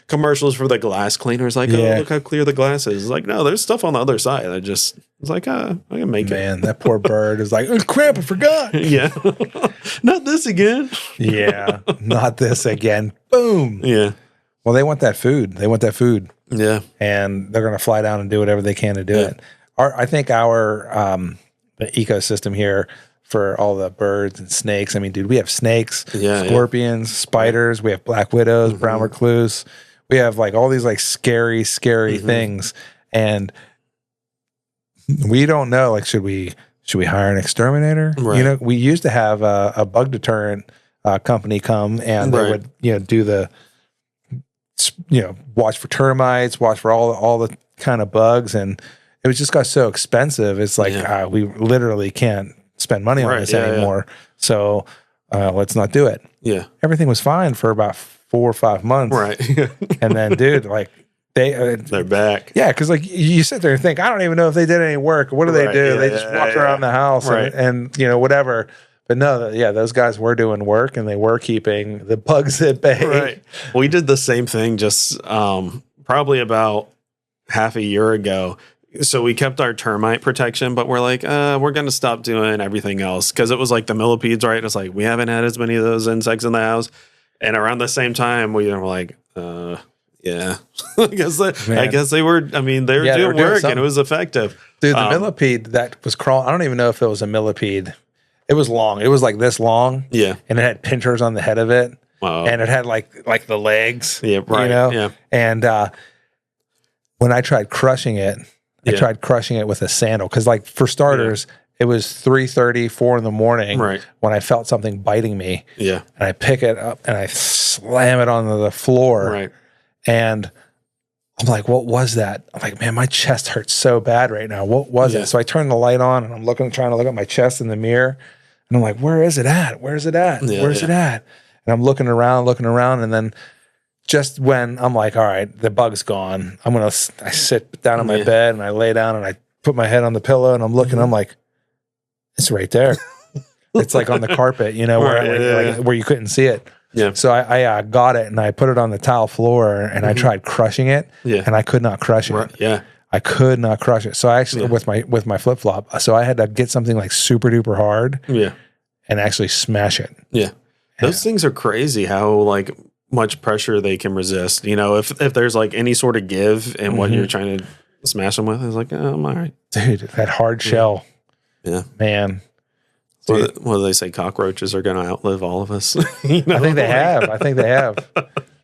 commercials for the glass cleaners, like oh look how clear the glass is. Like no, there's stuff on the other side. I just was like I can make it. Man, that poor bird is like, oh, crap, I forgot. Yeah, not this again. Yeah, not this again. Boom. Yeah. Well, they want that food. Yeah. And they're going to fly down and do whatever they can to do it. I think our the ecosystem here for all the birds and snakes. I mean, dude, we have snakes, scorpions, spiders. We have black widows, brown recluse. We have like all these like scary things. And we don't know, like, should we hire an exterminator? Right. We used to have a bug deterrent company come and they would, do the, watch for termites, watch for all the kind of bugs, and it was just got so expensive. It's like we literally can't spend money on this anymore. So let's not do it. Yeah, everything was fine for about 4 or 5 months, right? And then, dude, like they're back. Yeah, because like you sit there and think, I don't even know if they did any work. What do they do? Yeah, they just walk around the house and whatever. But no, those guys were doing work and they were keeping the bugs at bay. Right. We did the same thing just probably about half a year ago. So we kept our termite protection, but we're like, we're going to stop doing everything else because it was like the millipedes, right? It's like we haven't had as many of those insects in the house. And around the same time, we were like, yeah, I guess they were. I mean, they were doing work and it was effective. Dude, the millipede that was crawling, I don't even know if it was a millipede. It was long. It was like this long. Yeah. And it had pincers on the head of it. Wow. And it had like the legs. Yeah, right. Yeah. And when I tried crushing it, I tried crushing it with a sandal. Because like for starters, it was 3:30, 4 in the morning when I felt something biting me. Yeah. And I pick it up and I slam it onto the floor. Right. And I'm like, what was that? I'm like, man, my chest hurts so bad right now. What was it? So I turned the light on and I'm trying to look at my chest in the mirror. And I'm like, where is it at? Where's it at? Where's it at? And I'm looking around. And then just when I'm like, all right, the bug's gone. I sit down on my bed and I lay down and I put my head on the pillow and I'm looking, I'm like, it's right there. It's like on the carpet, where you couldn't see it. Yeah. So I got it and I put it on the tile floor and I tried crushing it and I could not crush it. Right. Yeah. I could not crush it. So I actually, with my flip flop, so I had to get something like super duper hard and actually smash it. Yeah. Those things are crazy how like much pressure they can resist. If there's like any sort of give in what you're trying to smash them with, it's like, oh, I'm all right. Dude, that hard shell. Yeah. Man. What do they say? Cockroaches are going to outlive all of us. I think they have.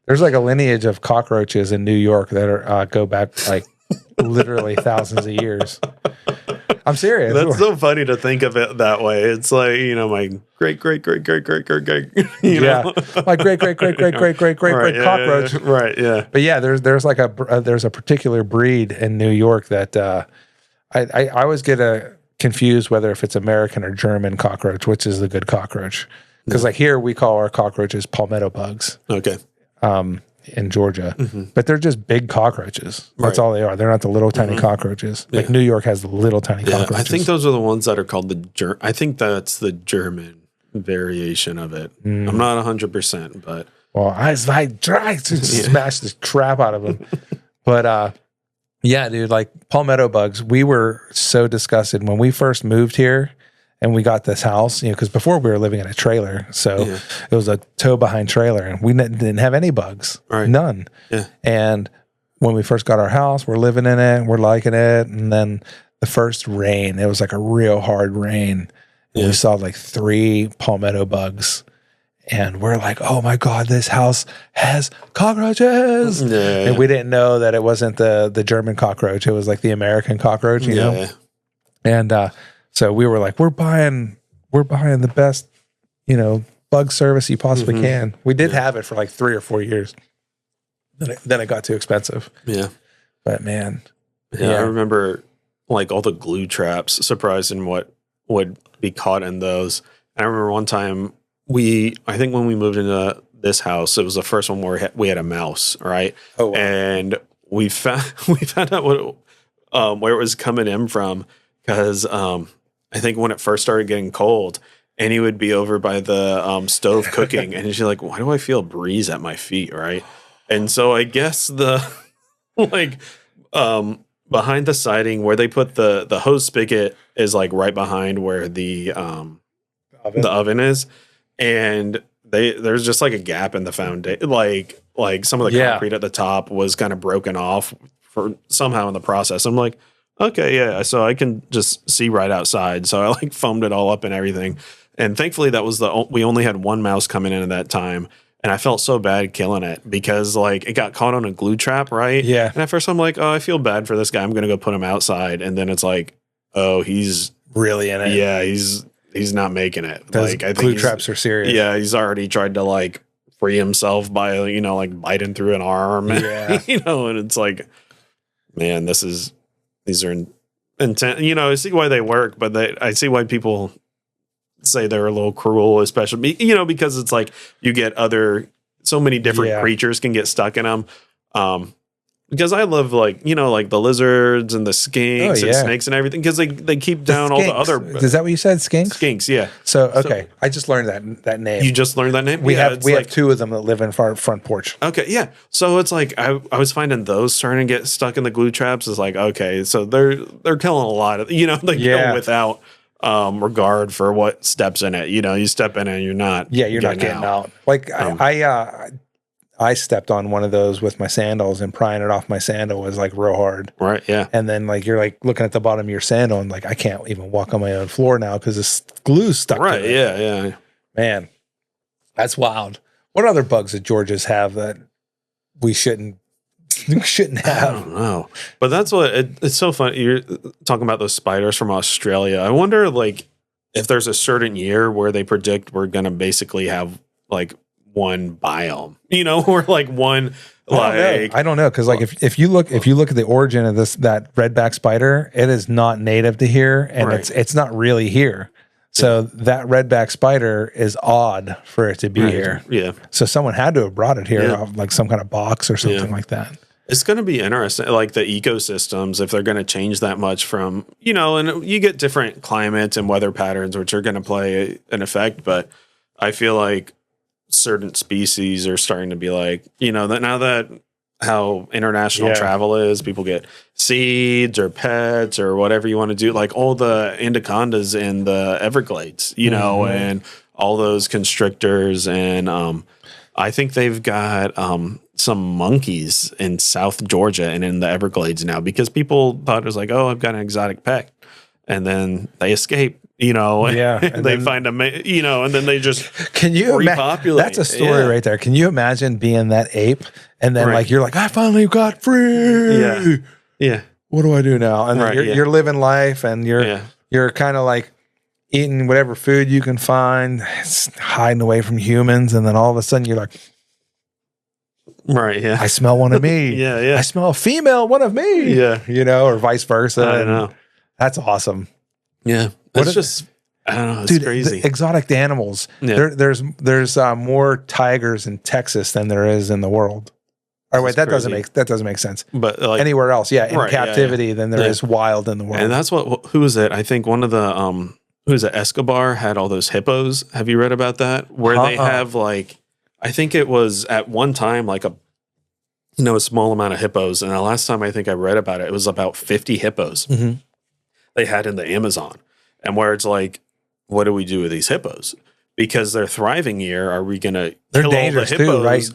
There's like a lineage of cockroaches in New York that are go back like literally thousands of years. I'm serious. That's so funny to think of it that way. It's like, my great, my great cockroach. Right. Yeah. But yeah, there's like there's a particular breed in New York that I always get confused whether if it's American or German cockroach, which is the good cockroach. Because like here we call our cockroaches palmetto bugs. Okay. In Georgia, but they're just big cockroaches. That's all they are. They're not the little tiny cockroaches. Like New York has the little tiny cockroaches. I think those are the ones that are called I think that's the German variation of it. I'm not 100%, but well, I try to smash the crap out of them. But yeah, dude, like palmetto bugs. We were so disgusted when we first moved here. And we got this house, because before we were living in a trailer. So it was a tow behind trailer and we didn't have any bugs, none. Yeah. And when we first got our house, we're living in it, we're liking it. And then the first rain, it was like a real hard rain. And we saw like 3 palmetto bugs. And we're like, oh my God, this house has cockroaches. Yeah. And we didn't know that it wasn't the German cockroach. It was like the American cockroach, you know? And, so we were like, we're buying the best, bug service you possibly can. We did have it for like 3 or 4 years. Then it got too expensive. Yeah. But man. Yeah. I remember like all the glue traps, surprising what would be caught in those. I remember one time I think when we moved into this house, it was the first one where we had a mouse, right? Oh, wow. And we found out where it was coming in from because, I think when it first started getting cold, Annie would be over by the stove cooking, and she's like, "Why do I feel a breeze at my feet?" Right, and so I guess the behind the siding where they put the hose spigot is like right behind where the oven is, and there's just like a gap in the foundation, like some of the concrete at the top was kind of broken off for somehow in the process. I'm like, okay, yeah. So I can just see right outside. So I like foamed it all up and everything. And thankfully that was we only had one mouse coming in at that time. And I felt so bad killing it because like it got caught on a glue trap, right? Yeah. And at first I'm like, oh, I feel bad for this guy. I'm going to go put him outside. And then it's like, oh, he's really in it. Yeah. He's not making it. Those like I think glue traps are serious. Yeah. He's already tried to like free himself by, like biting through an arm. Yeah. And it's like, man, these are intense. I see why they work, but I see why people say they're a little cruel, especially, because it's like you get so many different creatures can get stuck in them. Because I love like the lizards and the skinks and snakes and everything because they keep down all the other. Is that what you said? Skinks? Skinks, yeah. So okay, I just learned that name. You just learned that name? We have 2 of them that live in our front porch. Okay, yeah. So it's like I was finding those starting to get stuck in the glue traps. It's like okay, so they're killing a lot of they kill without regard for what steps in it. You step in it and you're not. Yeah, you're not getting out. Like I stepped on one of those with my sandals and prying it off my sandal was like real hard. Right. Yeah. And then like you're like looking at the bottom of your sandal and like I can't even walk on my own floor now because this glue's stuck. Right. To it. Yeah. Yeah. Man, that's wild. What other bugs that Georgia's have that we shouldn't have? I don't know. But that's what it's so funny. You're talking about those spiders from Australia. I wonder like if there's a certain year where they predict we're going to basically have like one biome, or like one I don't know because like if you look at the origin of that redback spider, it is not native to here and it's not really here. So that redback spider is odd for it to be here. Yeah. So someone had to have brought it here off like some kind of box or something like that. It's going to be interesting, like the ecosystems, if they're going to change that much from, and you get different climates and weather patterns, which are going to play an effect. But I feel like certain species are starting to be like, that now that how international travel is, people get seeds or pets or whatever you want to do, like all the anacondas in the Everglades, and all those constrictors. And I think they've got some monkeys in South Georgia and in the Everglades now because people thought it was like, oh, I've got an exotic pet. And then they escape. And they find them, and then they just repopulate. That's a story right there. Can you imagine being that ape and then like you're like, I finally got free. Yeah. what do I do now? And then Right, you're living life, and you're kind of like eating whatever food you can find, hiding away from humans, and then all of a sudden you're like, right, yeah, I smell one of me. yeah. I smell a female one of me. Yeah. You know, or vice versa. I know. That's awesome. Yeah. It's just, I don't know. It's dude, crazy. Exotic animals. Yeah. There's more tigers in Texas than there is in the world. Or wait, that doesn't make sense. But like anywhere else, in captivity than there is wild in the world. And that's who was it? I think one of the who is it? Escobar had all those hippos. Have you read about that? Where they have like, I think it was at one time like a small amount of hippos. And the last time I think I read about it, it was about 50 hippos they had in the Amazon. And where it's like, what do we do with these hippos? Because they're thriving here. Are we going to They're kill dangerous all the hippos? too, right?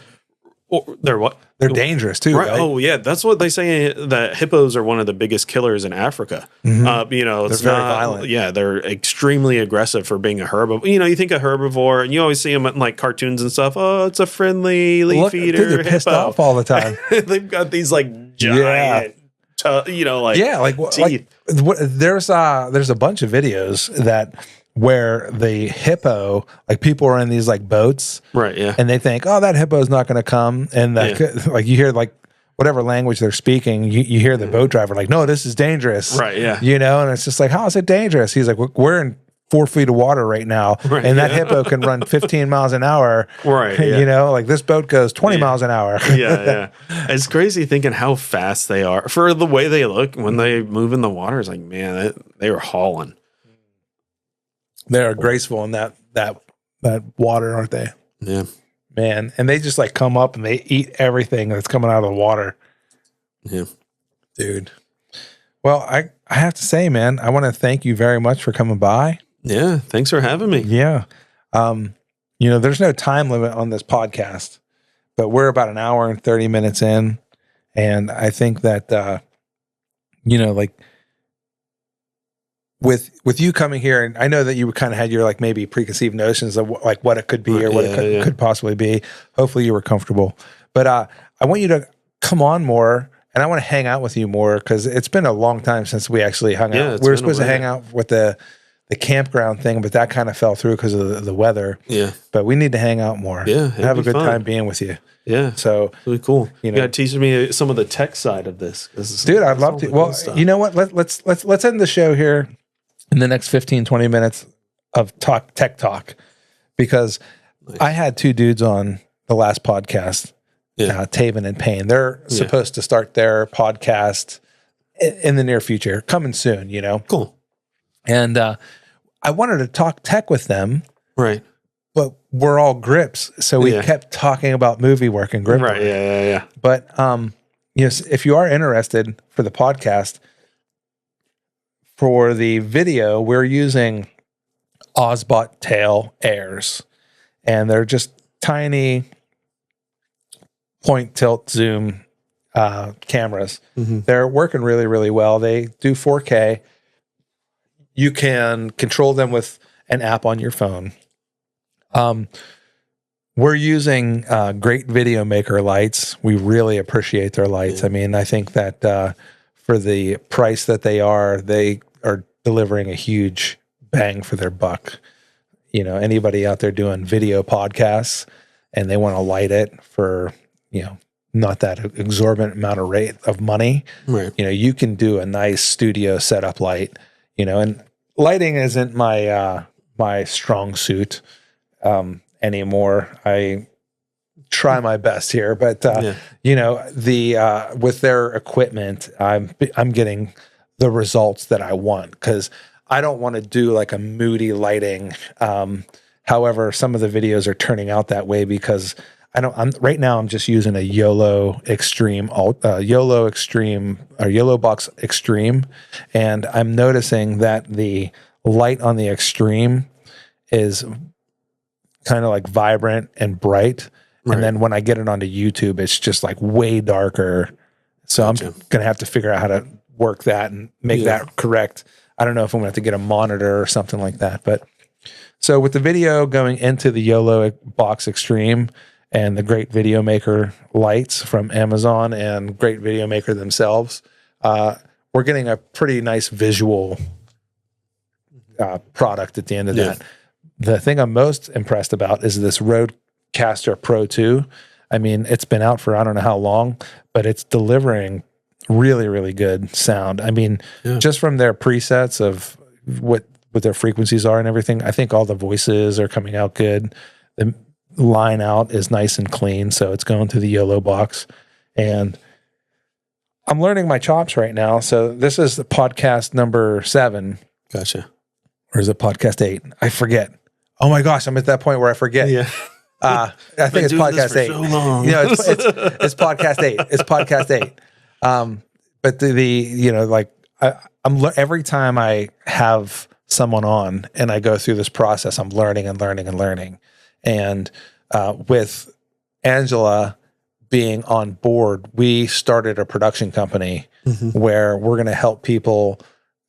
Or they're what? They're dangerous too, right? Oh yeah, that's what they say. That hippos are one of the biggest killers in Africa. It's very violent. Yeah, they're extremely aggressive for being a herbivore. You think a herbivore, and you always see them in like cartoons and stuff. Oh, it's a friendly leaf eater. Dude, they're pissed off all the time. They've got these like giant, teeth. There's a bunch of videos that where the hippo, like people are in these like boats, right? Yeah, and they think, oh, that hippo is not going to come, and like you hear like whatever language they're speaking, you hear the boat driver like, no, this is dangerous, right? Yeah, and it's just like, how is it dangerous? He's like, we're in 4 feet of water right now, and that hippo can run 15 miles an hour, right? Yeah. Like this boat goes 20 miles an hour. Yeah. It's crazy thinking how fast they are for the way they look when they move in the water. It's like, man, they were hauling. They are graceful in that water, aren't they? Yeah, man. And they just like come up and they eat everything that's coming out of the water. Yeah, dude. Well, I have to say, man, I want to thank you very much for coming by. Yeah, thanks for having me. Yeah, there's no time limit on this podcast, but we're about an hour and 30 minutes in, and I think that like. With you coming here, and I know that you kind of had your like maybe preconceived notions of like what it could be or what it could possibly be. Hopefully you were comfortable, but I want you to come on more, and I want to hang out with you more because it's been a long time since we actually hung out. We were supposed to hang out with the campground thing, but that kind of fell through because of the weather. Yeah, but we need to hang out more. Yeah, have a good time being with you. Yeah, so really cool. You gotta teach me some of the tech side of this, dude. I'd love to. Well, you know what? Let's end the show here in the next 15, 20 minutes of tech talk, because I had 2 dudes on the last podcast, Taven and Payne. They're supposed to start their podcast in the near future, coming soon, Cool. And I wanted to talk tech with them. Right. But we're all grips. So we kept talking about movie work and grip work. Yeah. But, if you are interested for the podcast, for the video, we're using Osbot Tail Airs, and they're just tiny point, tilt, zoom cameras. Mm-hmm. They're working really, really well. They do 4K. You can control them with an app on your phone. We're using Great Video Maker lights. We really appreciate their lights. I mean, I think that for the price that they are delivering a huge bang for their buck. Anybody out there doing video podcasts and they want to light it for, not that exorbitant amount of rate of money, right. You can do a nice studio setup light, and lighting isn't my strong suit anymore. I try my best here, but with their equipment, I'm getting the results that I want, because I don't want to do like a moody lighting. However, some of the videos are turning out that way because right now I'm just using a YOLO Extreme, YOLO Box Extreme, and I'm noticing that the light on the Extreme is kind of like vibrant and bright. Right. And then when I get it onto YouTube, it's just like way darker. So I'm going to have to figure out how to work that and make that correct. I don't know if I'm going to have to get a monitor or something like that. But so with the video going into the YOLO Box Extreme and the Great Video Maker lights from Amazon and Great Video Maker themselves, we're getting a pretty nice visual product at the end of that. The thing I'm most impressed about is this Rodecaster Pro 2. I mean, it's been out for I don't know how long, but it's delivering really, really good sound. I mean, just from their presets of what their frequencies are and everything, I think all the voices are coming out good. The line out is nice and clean, so it's going through the YOLO box. And I'm learning my chops right now. So this is the podcast number 7. Gotcha. Or is it podcast 8? I forget. Oh my gosh, I'm at that point where I forget. Yeah. I think it's podcast 8. So long. You know, it's podcast 8. It's podcast 8. But I'm every time I have someone on and I go through this process, I'm learning and learning and learning. And with Angela being on board, we started a production company where we're going to help people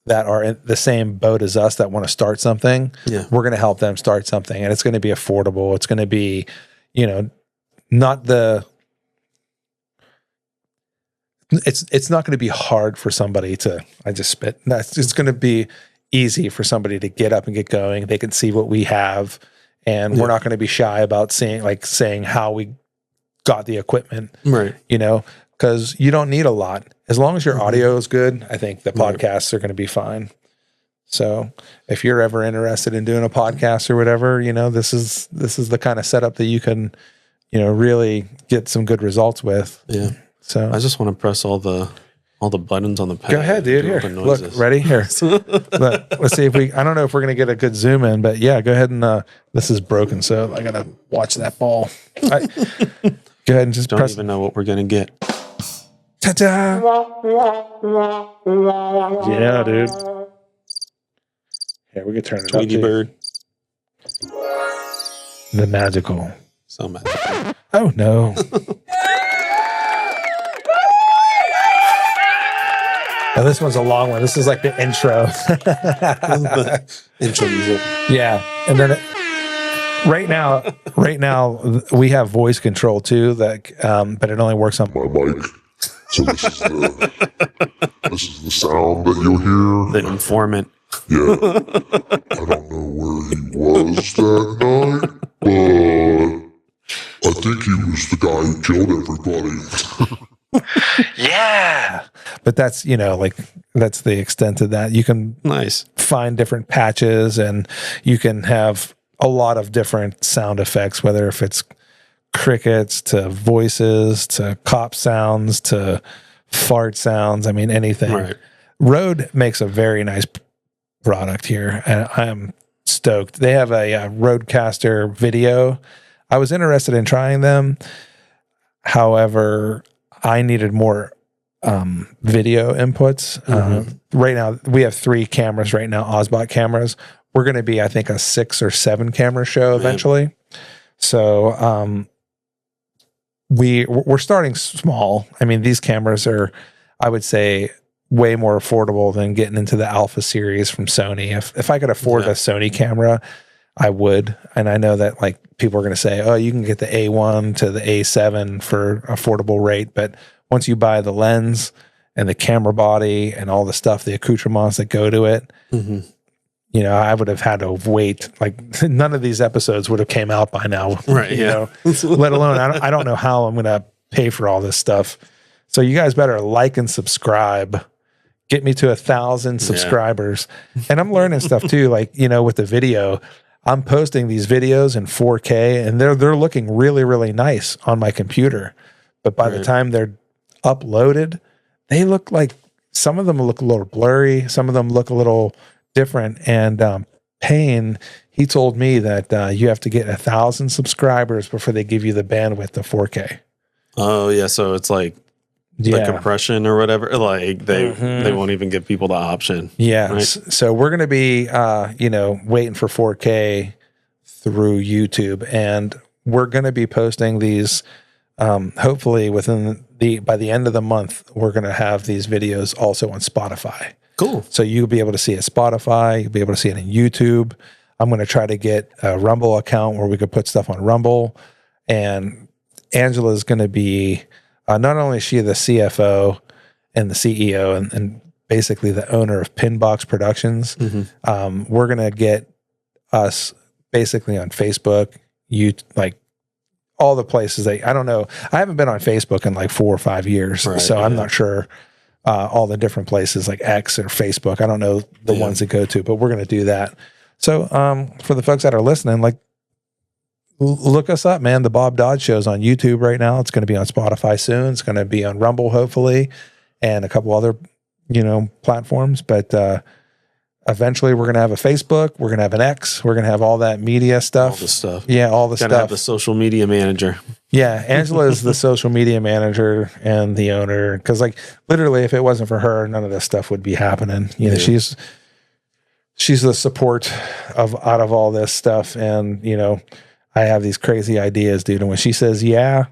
that are in the same boat as us that want to start something. Yeah. We're going to help them start something, and it's going to be affordable. It's going to be, it's not going to be hard for somebody to, I just spit. It's going to be easy for somebody to get up and get going. They can see what we have, and we're not going to be shy about saying how we got the equipment, right? Because you don't need a lot. As long as your audio is good, I think the podcasts are going to be fine. So if you're ever interested in doing a podcast or whatever, this is the kind of setup that you can, really get some good results with. Yeah. So I just want to press all the buttons on the pad. Go ahead, dude. Here, look, ready? Here. Look, let's see if I don't know if we're going to get a good zoom in, but yeah, go ahead and, this is broken, so I got to watch that ball. Go ahead and just don't press. Don't even know what we're going to get. Ta-da! Yeah, dude. Here, we can turn it Tweety up. bird. The magical. So magical. Oh, no. Oh, this one's a long one. This is like the intro. The intro music. Yeah. And then right now we have voice control too, but it only works on my mic. So this is the sound that you'll hear. The informant. Yeah. I don't know where he was that night, but I think he was the guy who killed everybody. Yeah. But that's, that's the extent of that. You can find different patches, and you can have a lot of different sound effects, whether if it's crickets to voices to cop sounds to fart sounds. I mean, anything. Right. Rode makes a very nice product here, and I'm stoked. They have a Rodecaster video. I was interested in trying them. However, I needed more video inputs. Right now, we have 3 cameras right now, Osbot cameras. We're going to be, I think, a 6 or 7 camera show eventually. So we're starting small. I mean, these cameras are, I would say, way more affordable than getting into the Alpha series from Sony. If I could afford a Sony camera, I would. And I know that people are going to say, oh, you can get the A1 to the A7 for affordable rate. But once you buy the lens and the camera body and all the stuff, the accoutrements that go to it, I would have had to wait. None of these episodes would have came out by now. Right. Let alone, I don't know how I'm going to pay for all this stuff. So you guys better like and subscribe. Get me to 1,000 subscribers. And I'm learning stuff too. With the video, I'm posting these videos in 4K, and they're looking really, really nice on my computer. But by the time they're uploaded, they look like, some of them look a little blurry. Some of them look a little different. And Payne, he told me that you have to get 1,000 subscribers before they give you the bandwidth to 4K. Oh yeah, so it's like the compression or whatever. They won't even give people the option. Yeah. Right? So we're going to be waiting for 4K through YouTube, and we're going to be posting these. Hopefully by the end of the month, we're going to have these videos also on Spotify. Cool. So you'll be able to see it Spotify. You'll be able to see it on YouTube. I'm going to try to get a Rumble account where we could put stuff on Rumble. And Angela's going to be, not only is she the CFO and the CEO and basically the owner of Pinbox Productions. We're going to get us basically on Facebook, like all the places I don't know. I haven't been on Facebook in like 4 or 5 years. Right, so I'm not sure all the different places like X or Facebook. I don't know the ones that go to, but we're going to do that. So for the folks that are listening, like look us up, man. The Bob Dodd Show's on YouTube right now. It's going to be on Spotify soon. It's going to be on Rumble, hopefully, and a couple other, platforms. But eventually we're going to have a Facebook. We're going to have an X. We're going to have all that media stuff. All the stuff. Yeah, all the stuff. Gotta have the social media manager. Yeah, Angela is the social media manager and the owner. Because, like, literally, if it wasn't for her, none of this stuff would be happening. She's the support out of all this stuff. And, I have these crazy ideas, dude. And when she says, yeah,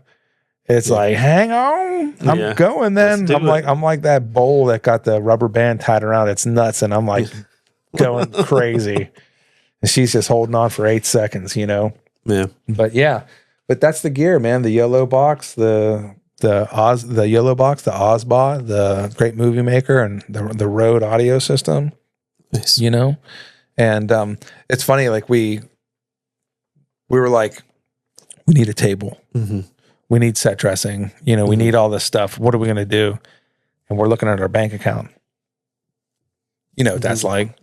it's like, hang on, I'm going then. I'm like that bowl that got the rubber band tied around its nuts. And I'm like going crazy. And she's just holding on for 8 seconds, Yeah. But that's the gear, man. The yellow box, the yellow box, the Ozbot, the Great Movie Maker, and the Rode audio system. Nice. And it's funny, like we were like, we need a table. We need set dressing. We need all this stuff. What are we going to do? And we're looking at our bank account. That's like,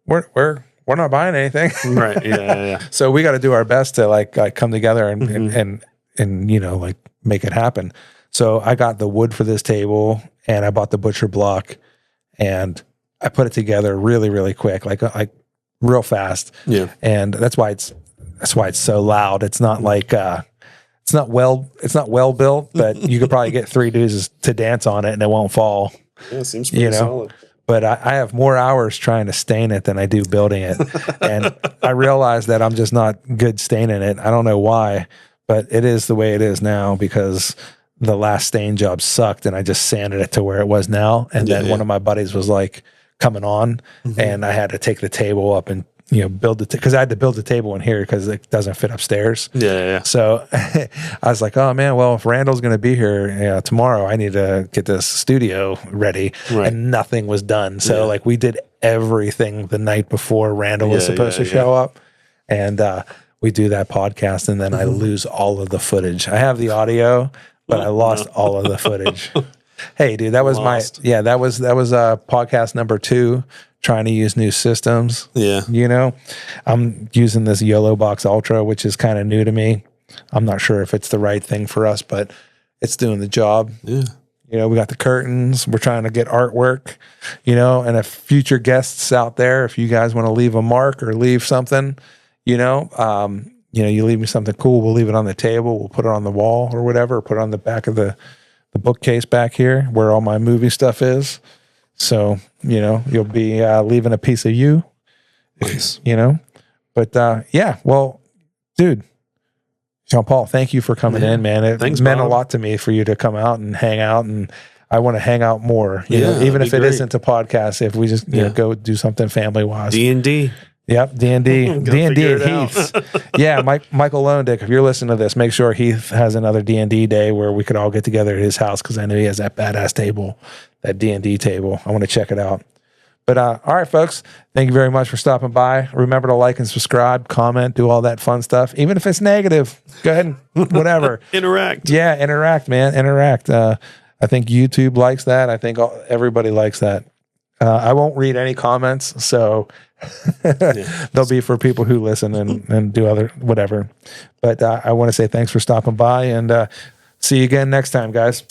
we're not buying anything. Right. Yeah. So we got to do our best to like come together and like make it happen. So I got the wood for this table and I bought the butcher block and I put it together really, really quick, like real fast. Yeah. And that's why it's so loud. It's not like, it's not well built, but you could probably get 3 dudes to dance on it and it won't fall. Yeah, it seems pretty solid. But I have more hours trying to stain it than I do building it. And I realize that I'm just not good staining it. I don't know why, but it is the way it is now because the last stain job sucked and I just sanded it to where it was now. And then one of my buddies was like coming on and I had to take the table up and build because I had to build the table in here because it doesn't fit upstairs. Yeah. So I was like, oh man, well, if Randall's going to be here tomorrow, I need to get this studio ready. Right. And nothing was done. So like we did everything the night before Randall was supposed to show up. And we do that podcast and then I lose all of the footage. I have the audio, but I lost all of the footage. Hey dude, that was that was podcast number 2. Trying to use new systems. Yeah. I'm using this Yellow Box Ultra, which is kind of new to me. I'm not sure if it's the right thing for us, but it's doing the job. Yeah. We got the curtains. We're trying to get artwork, and if future guests out there, if you guys want to leave a mark or leave something, you leave me something cool, we'll leave it on the table. We'll put it on the wall or whatever, or put it on the back of the bookcase back here where all my movie stuff is. So, you'll be leaving a piece of you, nice. But well, dude, Jean Paul, thank you for coming in, man. It meant a lot to me for you to come out and hang out, and I want to hang out more, even if it isn't a podcast, if we just go do something family wise. D&D. Yep, D&D and Heath's. Yeah, Michael Lonedick, if you're listening to this, make sure Heath has another D&D day where we could all get together at his house because I know he has that badass table, that D&D table. I want to check it out. But all right, folks, thank you very much for stopping by. Remember to like and subscribe, comment, do all that fun stuff. Even if it's negative, go ahead and whatever. Interact. Yeah, interact, man. Interact. I think YouTube likes that. I think everybody likes that. I won't read any comments, so they'll be for people who listen and do other whatever. But I want to say thanks for stopping by and see you again next time, guys.